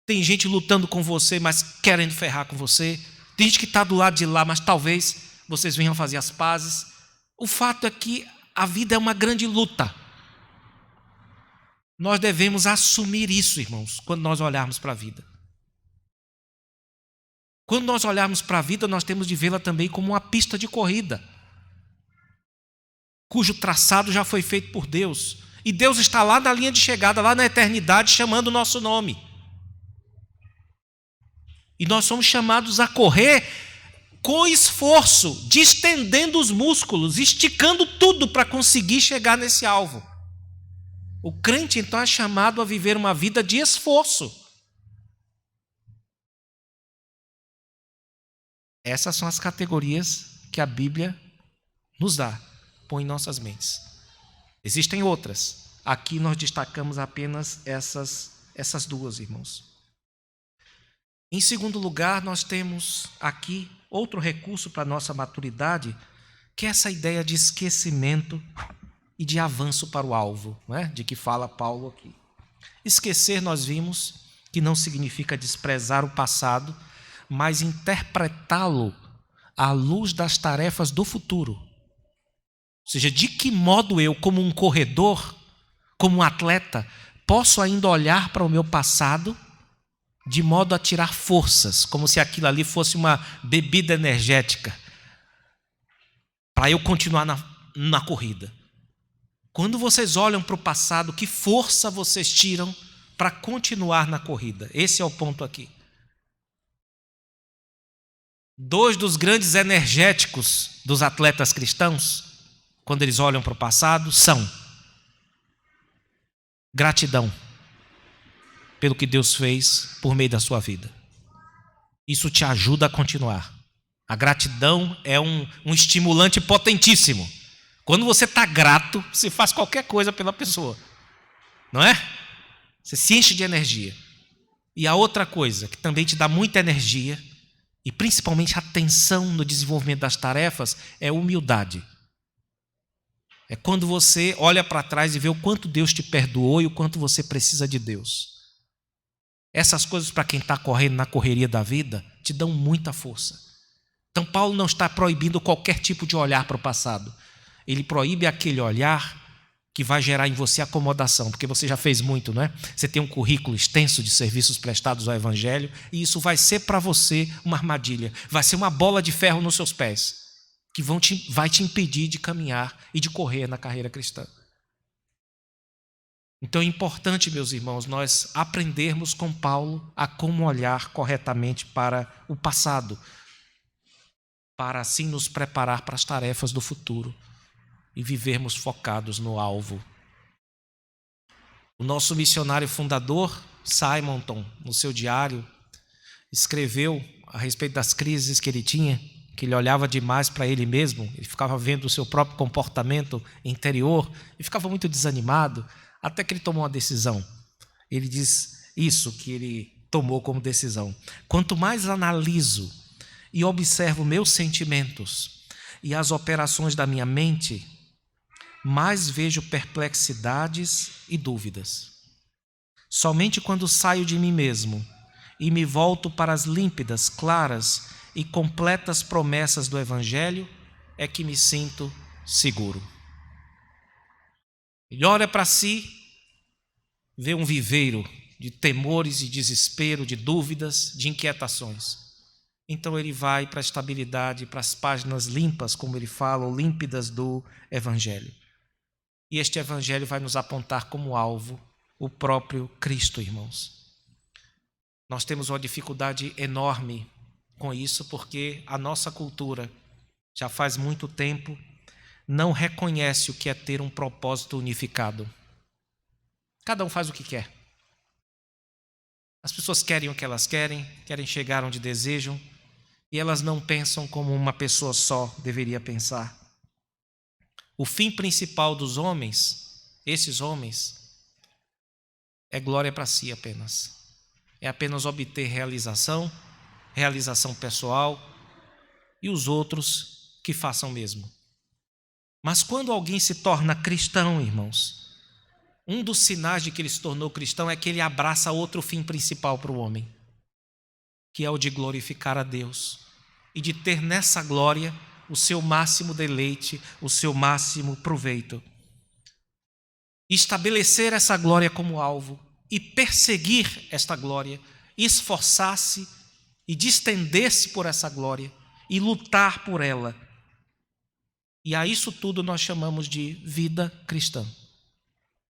Tem gente lutando com você, mas querendo ferrar com você. Tem gente que está do lado de lá, mas talvez vocês venham fazer as pazes. O fato é que a vida é uma grande luta. Nós devemos assumir isso, irmãos, quando nós olharmos para a vida. Quando nós olharmos para a vida, nós temos de vê-la também como uma pista de corrida, cujo traçado já foi feito por Deus. E Deus está lá na linha de chegada, lá na eternidade, chamando o nosso nome. E nós somos chamados a correr com esforço, distendendo os músculos, esticando tudo para conseguir chegar nesse alvo. O crente, então, é chamado a viver uma vida de esforço. Essas são as categorias que a Bíblia nos dá, põe em nossas mentes. Existem outras. Aqui nós destacamos apenas essas duas, irmãos. Em segundo lugar, nós temos aqui outro recurso para a nossa maturidade, que é essa ideia de esquecimento e de avanço para o alvo, né? De que fala Paulo aqui. Esquecer, nós vimos, que não significa desprezar o passado, mas interpretá-lo à luz das tarefas do futuro. Ou seja, de que modo eu, como um corredor, como um atleta, posso ainda olhar para o meu passado de modo a tirar forças, como se aquilo ali fosse uma bebida energética, para eu continuar na corrida. Quando vocês olham para o passado, que força vocês tiram para continuar na corrida? Esse é o ponto aqui. Dois dos grandes energéticos dos atletas cristãos, quando eles olham para o passado, são gratidão pelo que Deus fez por meio da sua vida. Isso te ajuda a continuar. A gratidão é um estimulante potentíssimo. Quando você está grato, você faz qualquer coisa pela pessoa, não é? Você se enche de energia. E a outra coisa que também te dá muita energia, e principalmente atenção no desenvolvimento das tarefas, é humildade. É quando você olha para trás e vê o quanto Deus te perdoou e o quanto você precisa de Deus. Essas coisas, para quem está correndo na correria da vida, te dão muita força. Então Paulo não está proibindo qualquer tipo de olhar para o passado. Ele proíbe aquele olhar que vai gerar em você acomodação, porque você já fez muito, não é? Você tem um currículo extenso de serviços prestados ao Evangelho, e isso vai ser para você uma armadilha, vai ser uma bola de ferro nos seus pés, que vai te impedir de caminhar e de correr na carreira cristã. Então é importante, meus irmãos, nós aprendermos com Paulo a como olhar corretamente para o passado, para assim nos preparar para as tarefas do futuro e vivermos focados no alvo. O nosso missionário fundador, Simonton, no seu diário, escreveu a respeito das crises que ele tinha, que ele olhava demais para ele mesmo, ele ficava vendo o seu próprio comportamento interior e ficava muito desanimado, até que ele tomou uma decisão. Ele diz isso que ele tomou como decisão: quanto mais analiso e observo meus sentimentos e as operações da minha mente, mais vejo perplexidades e dúvidas. Somente quando saio de mim mesmo e me volto para as límpidas, claras e completas promessas do Evangelho é que me sinto seguro. Ele olha para si, vê um viveiro de temores e desespero, de dúvidas, de inquietações. Então ele vai para a estabilidade, para as páginas limpas, como ele fala, ou límpidas do Evangelho. E este Evangelho vai nos apontar como alvo o próprio Cristo, irmãos. Nós temos uma dificuldade enorme com isso, porque a nossa cultura, já faz muito tempo, não reconhece o que é ter um propósito unificado. Cada um faz o que quer. As pessoas querem o que elas querem chegar onde desejam, e elas não pensam como uma pessoa só deveria pensar. O fim principal dos homens, esses homens, é glória para si apenas. É apenas obter realização pessoal, e os outros que façam o mesmo. Mas quando alguém se torna cristão, irmãos, um dos sinais de que ele se tornou cristão é que ele abraça outro fim principal para o homem, que é o de glorificar a Deus e de ter nessa glória o seu máximo deleite, o seu máximo proveito. Estabelecer essa glória como alvo e perseguir esta glória, esforçar-se e distender-se por essa glória e lutar por ela. E a isso tudo nós chamamos de vida cristã.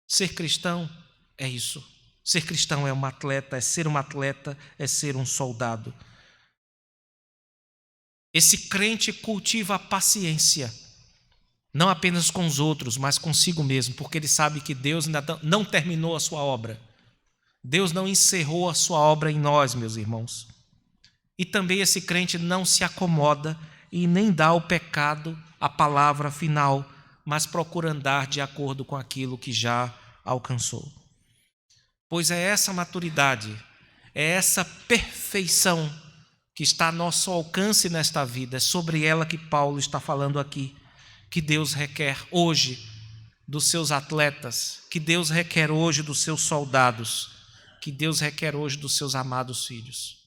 Ser cristão é isso. Ser cristão é um atleta, é ser um soldado. Esse crente cultiva a paciência, não apenas com os outros, mas consigo mesmo, porque ele sabe que Deus ainda não terminou a sua obra. Deus não encerrou a sua obra em nós, meus irmãos. E também esse crente não se acomoda e nem dá ao pecado a palavra final, mas procura andar de acordo com aquilo que já alcançou. Pois é essa maturidade, é essa perfeição que está a nosso alcance nesta vida, é sobre ela que Paulo está falando aqui, que Deus requer hoje dos seus atletas, que Deus requer hoje dos seus soldados, que Deus requer hoje dos seus amados filhos.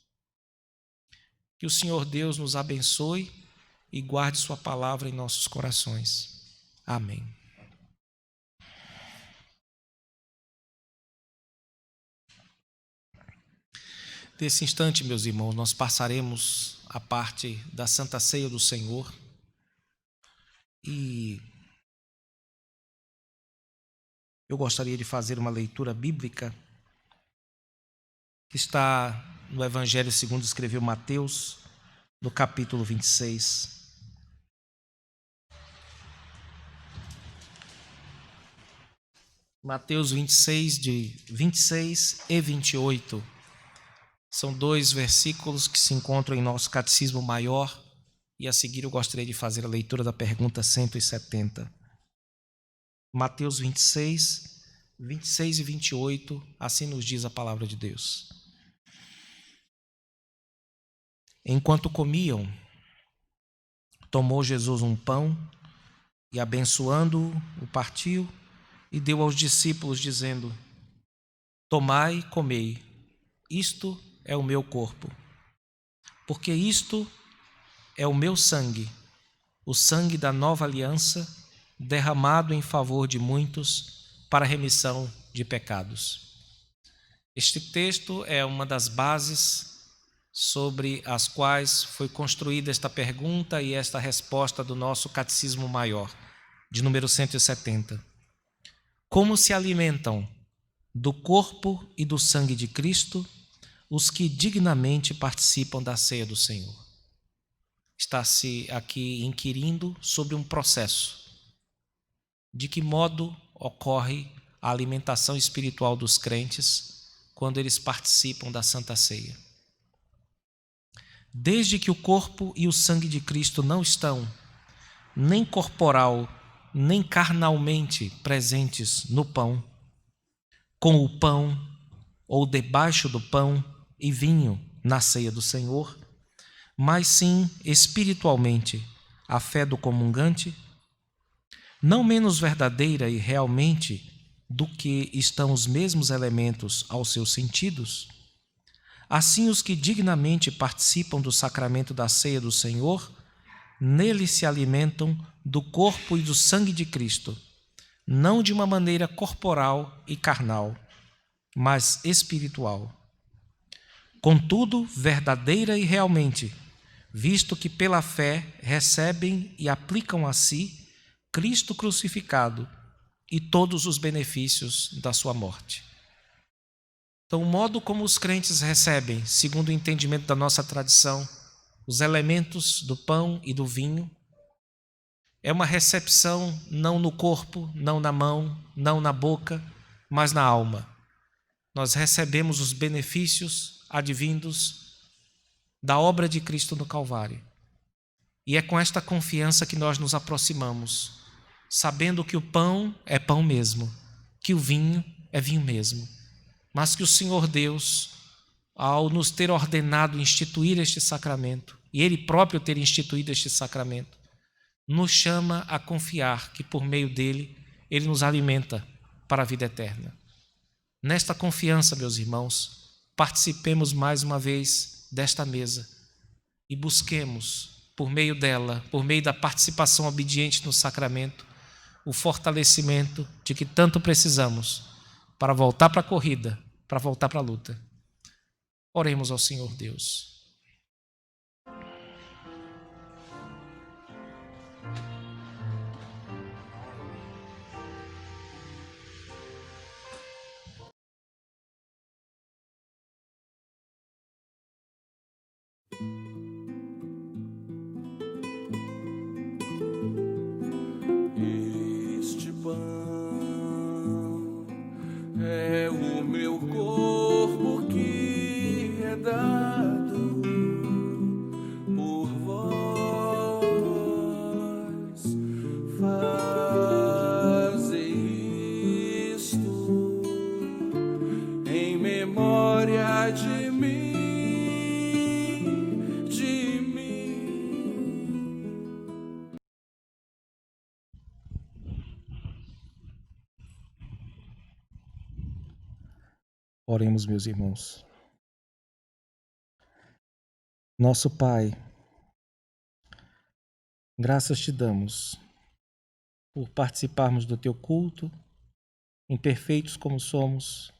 Que o Senhor Deus nos abençoe e guarde sua palavra em nossos corações. Amém. Nesse instante, meus irmãos, nós passaremos a parte da Santa Ceia do Senhor e eu gostaria de fazer uma leitura bíblica que está no Evangelho segundo escreveu Mateus, no capítulo 26. Mateus 26, de 26 e 28. São dois versículos que se encontram em nosso catecismo maior, e a seguir eu gostaria de fazer a leitura da pergunta 170. Mateus 26 e 28, assim nos diz a palavra de Deus. Enquanto comiam, tomou Jesus um pão e, abençoando-o, o partiu e deu aos discípulos, dizendo: tomai e comei, isto é o meu corpo, porque isto é o meu sangue, o sangue da nova aliança, derramado em favor de muitos para a remissão de pecados. Este texto é uma das bases sobre as quais foi construída esta pergunta e esta resposta do nosso Catecismo Maior, de número 170. Como se alimentam do corpo e do sangue de Cristo os que dignamente participam da ceia do Senhor? Está-se aqui inquirindo sobre um processo. De que modo ocorre a alimentação espiritual dos crentes quando eles participam da Santa Ceia? Desde que o corpo e o sangue de Cristo não estão nem corporal, nem carnalmente presentes no pão, com o pão ou debaixo do pão e vinho na ceia do Senhor, mas sim espiritualmente a fé do comungante, não menos verdadeira e realmente do que estão os mesmos elementos aos seus sentidos, assim os que dignamente participam do sacramento da ceia do Senhor, nele se alimentam do corpo e do sangue de Cristo, não de uma maneira corporal e carnal, mas espiritual. Contudo, verdadeira e realmente, visto que pela fé recebem e aplicam a si Cristo crucificado e todos os benefícios da sua morte. Então, o modo como os crentes recebem, segundo o entendimento da nossa tradição, os elementos do pão e do vinho, é uma recepção não no corpo, não na mão, não na boca, mas na alma. Nós recebemos os benefícios advindos da obra de Cristo no Calvário. E é com esta confiança que nós nos aproximamos, sabendo que o pão é pão mesmo, que o vinho é vinho mesmo, mas que o Senhor Deus, ao nos ter ordenado instituir este sacramento, e Ele próprio ter instituído este sacramento, nos chama a confiar que por meio dele, Ele nos alimenta para a vida eterna. Nesta confiança, meus irmãos, participemos mais uma vez desta mesa e busquemos, por meio dela, por meio da participação obediente no sacramento, o fortalecimento de que tanto precisamos para voltar para a corrida, para voltar para a luta. Oremos ao Senhor Deus. Este pão é o meu corpo que é dado por vós. Fazei isto em memória de mim, de mim. Oremos, meus irmãos. Nosso Pai, graças te damos por participarmos do teu culto, imperfeitos como somos,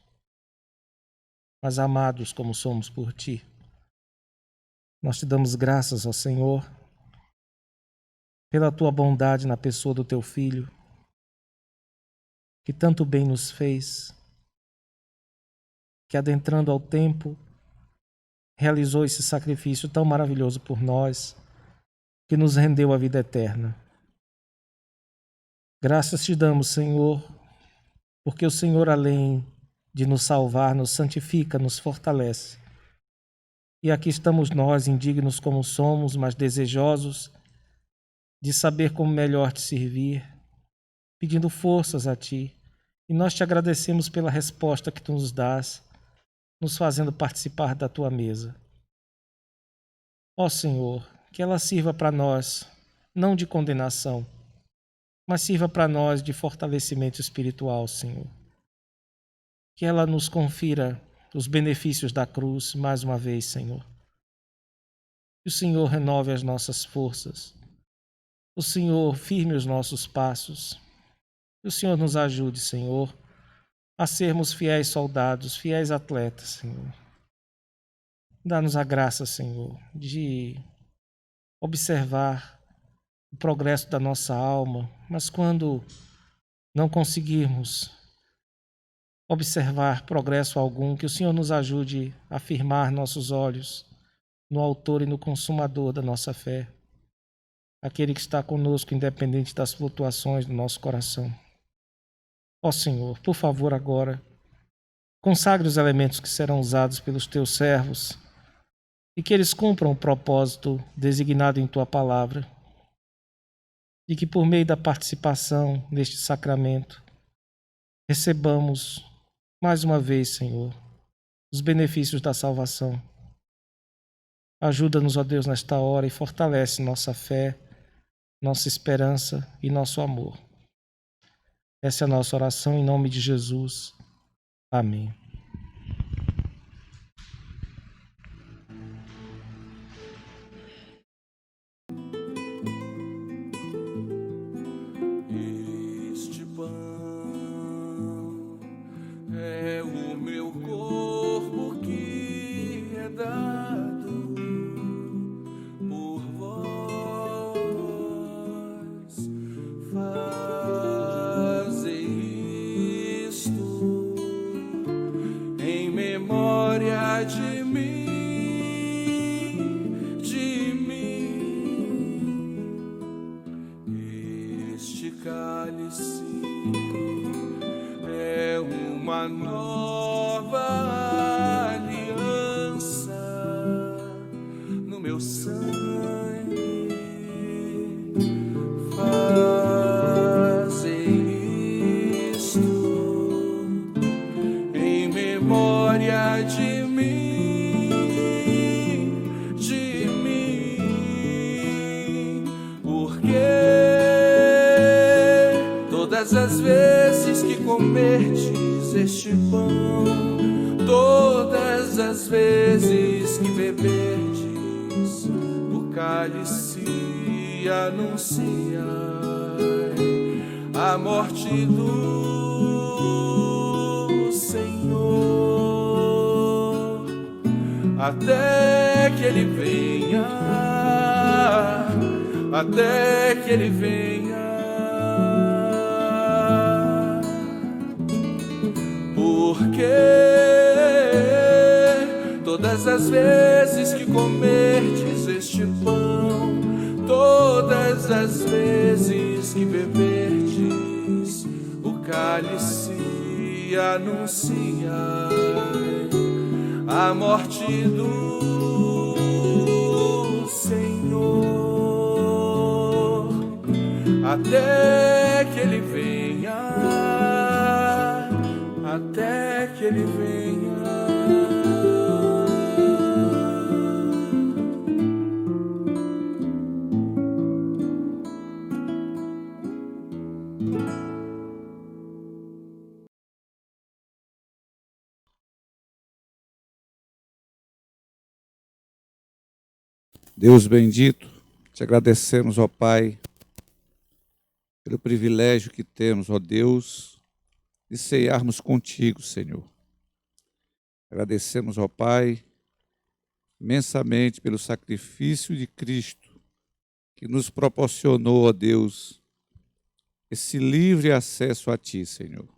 mas amados como somos por ti. Nós te damos graças, ó Senhor, pela tua bondade na pessoa do teu Filho, que tanto bem nos fez, que adentrando ao tempo, realizou esse sacrifício tão maravilhoso por nós, que nos rendeu a vida eterna. Graças te damos, Senhor, porque o Senhor, além de nos salvar, nos santifica, nos fortalece. E aqui estamos nós, indignos como somos, mas desejosos de saber como melhor te servir, pedindo forças a ti. E nós te agradecemos pela resposta que tu nos dás, nos fazendo participar da tua mesa. Ó Senhor, que ela sirva para nós, não de condenação, mas sirva para nós de fortalecimento espiritual, Senhor. Que ela nos confira os benefícios da cruz mais uma vez, Senhor. Que o Senhor renove as nossas forças. O Senhor firme os nossos passos. Que o Senhor nos ajude, Senhor, a sermos fiéis soldados, fiéis atletas, Senhor. Dá-nos a graça, Senhor, de observar o progresso da nossa alma, mas quando não conseguirmos observar progresso algum, que o Senhor nos ajude a firmar nossos olhos no autor e no consumador da nossa fé, aquele que está conosco independente das flutuações do nosso coração. Ó Senhor, por favor agora, consagre os elementos que serão usados pelos teus servos e que eles cumpram o propósito designado em tua palavra e que por meio da participação neste sacramento recebamos mais uma vez, Senhor, os benefícios da salvação. Ajuda-nos, ó Deus, nesta hora e fortalece nossa fé, nossa esperança e nosso amor. Essa é a nossa oração em nome de Jesus. Amém. Este pão é o meu corpo que é dado por vós. Fazei isto em memória de mim, de mim. Este cálice é o uma nova aliança no meu sangue. Fazei isto em memória de mim, porque todas as vezes que comerdes este pão, todas as vezes que beberdes o cálice, anunciai a morte do Senhor, até que Ele venha, até que Ele venha. Porque todas as vezes que comerdes este pão, todas as vezes que beberdes o cálice, anunciai a morte do Senhor, até que Ele venha, até que Ele venha. Deus bendito, te agradecemos, ó Pai, pelo privilégio que temos, ó Deus, de ceiarmos contigo, Senhor. Agradecemos, ó Pai, imensamente pelo sacrifício de Cristo, que nos proporcionou, ó Deus, esse livre acesso a Ti, Senhor.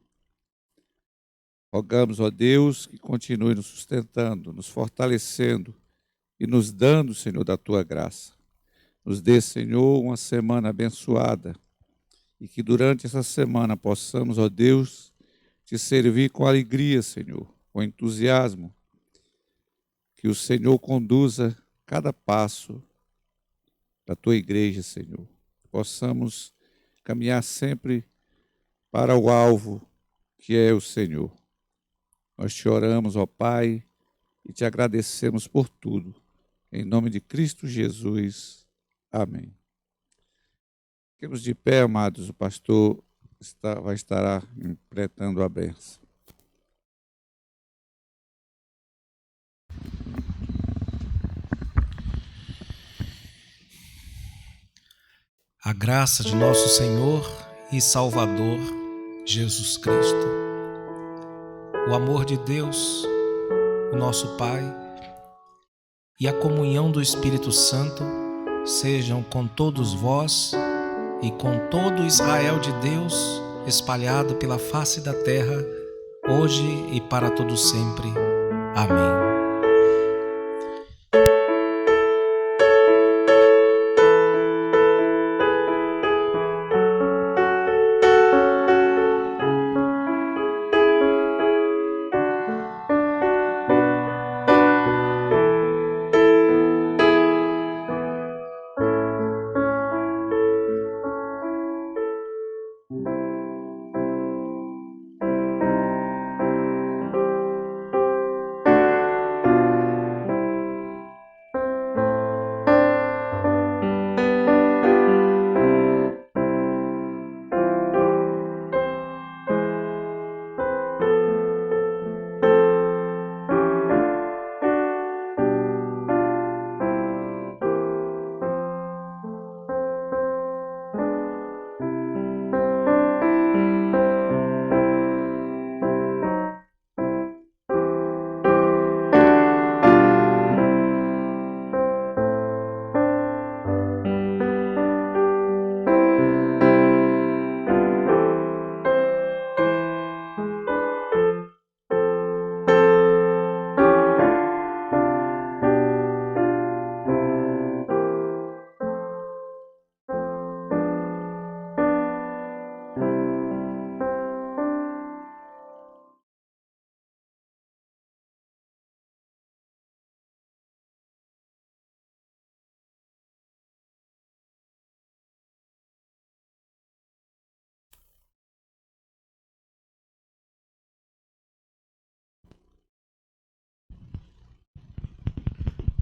Rogamos, ó Deus, que continue nos sustentando, nos fortalecendo e nos dando, Senhor, da Tua graça. Nos dê, Senhor, uma semana abençoada e que durante essa semana possamos, ó Deus, Te servir com alegria, Senhor, com entusiasmo. Que o Senhor conduza cada passo da Tua igreja, Senhor. Possamos caminhar sempre para o alvo que é o Senhor. Nós te oramos, ó Pai, e te agradecemos por tudo. Em nome de Cristo Jesus. Amém. Fiquemos de pé, amados. O pastor vai estar interpretando a bênção. A graça de nosso Senhor e Salvador Jesus Cristo, o amor de Deus, o nosso Pai, e a comunhão do Espírito Santo sejam com todos vós e com todo Israel de Deus espalhado pela face da terra, hoje e para todo sempre. Amém.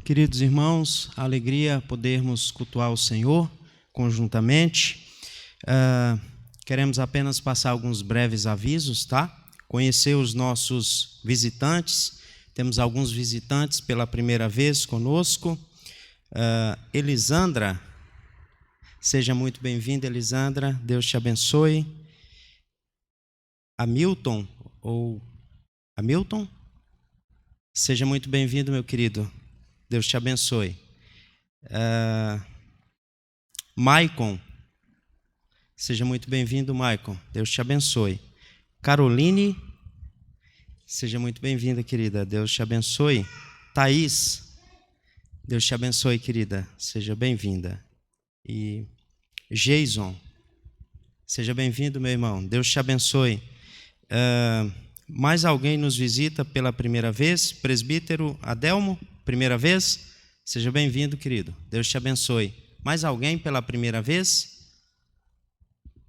Queridos irmãos, a alegria podermos cultuar o Senhor conjuntamente. Queremos apenas passar alguns breves avisos, tá? Conhecer os nossos visitantes. Temos alguns visitantes pela primeira vez conosco. Elisandra, seja muito bem-vinda, Elisandra. Deus te abençoe. Hamilton, seja muito bem-vindo, meu querido. Deus te abençoe. Maicon, seja muito bem-vindo, Maicon. Deus te abençoe. Caroline, seja muito bem-vinda, querida. Deus te abençoe. Thaís, Deus te abençoe, querida. Seja bem-vinda. E Jason, seja bem-vindo, meu irmão. Deus te abençoe. Mais alguém nos visita pela primeira vez? Presbítero Adelmo, primeira vez? Seja bem-vindo, querido. Deus te abençoe. Mais alguém pela primeira vez?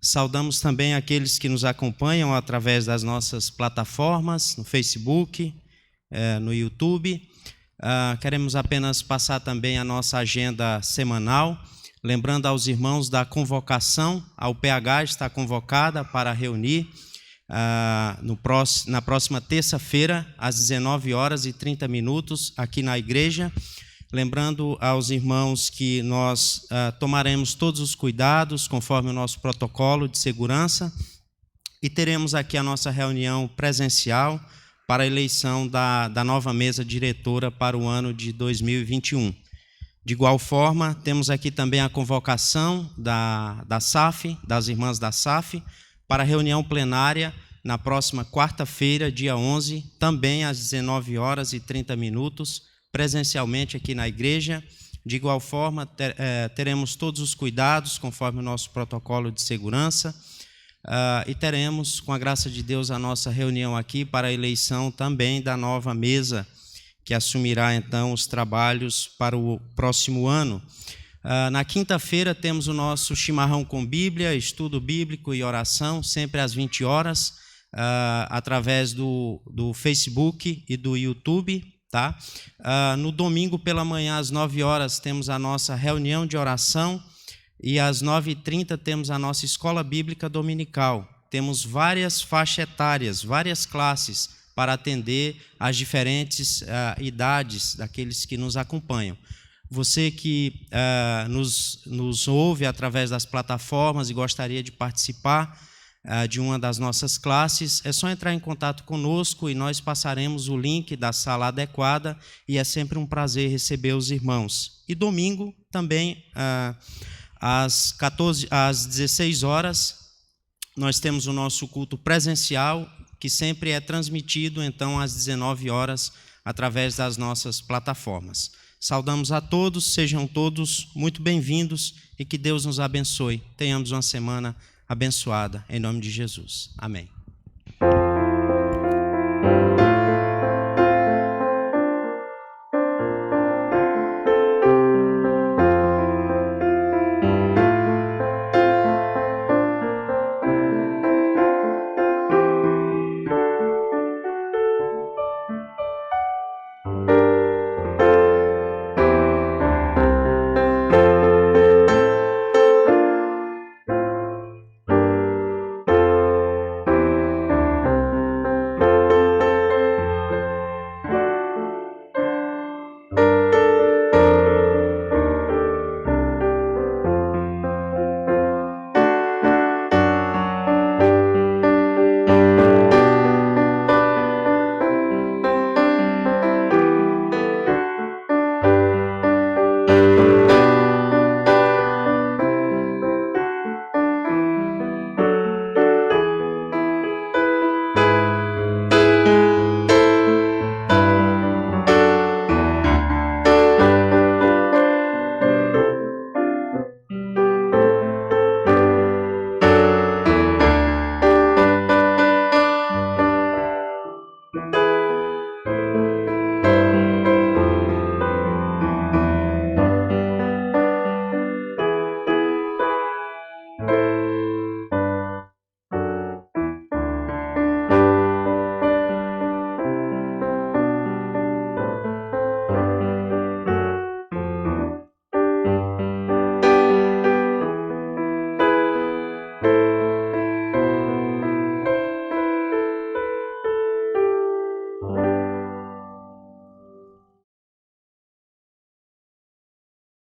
Saudamos também aqueles que nos acompanham através das nossas plataformas, no Facebook, no YouTube. Queremos apenas passar também a nossa agenda semanal, lembrando aos irmãos da convocação. A UPH está convocada para reunir na próxima terça-feira, às 19h30, aqui na igreja. Lembrando aos irmãos que nós tomaremos todos os cuidados conforme o nosso protocolo de segurança e teremos aqui a nossa reunião presencial para a eleição da nova mesa diretora para o ano de 2021. De igual forma, temos aqui também a convocação da SAF, das irmãs da SAF, para a reunião plenária na próxima quarta-feira, dia 11, também às 19h30, presencialmente aqui na igreja. De igual forma, teremos todos os cuidados conforme o nosso protocolo de segurança e teremos, com a graça de Deus, a nossa reunião aqui para a eleição também da nova mesa, que assumirá então os trabalhos para o próximo ano. Na quinta-feira temos o nosso chimarrão com Bíblia, estudo bíblico e oração, sempre às 20 horas, através do Facebook e do YouTube, tá? No domingo pela manhã, às 9 horas, temos a nossa reunião de oração e às 9h30 temos a nossa escola bíblica dominical. Temos várias faixas etárias, várias classes para atender às diferentes idades daqueles que nos acompanham. Você que nos ouve através das plataformas e gostaria de participar de uma das nossas classes, é só entrar em contato conosco e nós passaremos o link da sala adequada e é sempre um prazer receber os irmãos. E domingo também, às 16 horas, nós temos o nosso culto presencial, que sempre é transmitido, então, às 19 horas, através das nossas plataformas. Saudamos a todos, sejam todos muito bem-vindos e que Deus nos abençoe. Tenhamos uma semana abençoada, em nome de Jesus. Amém.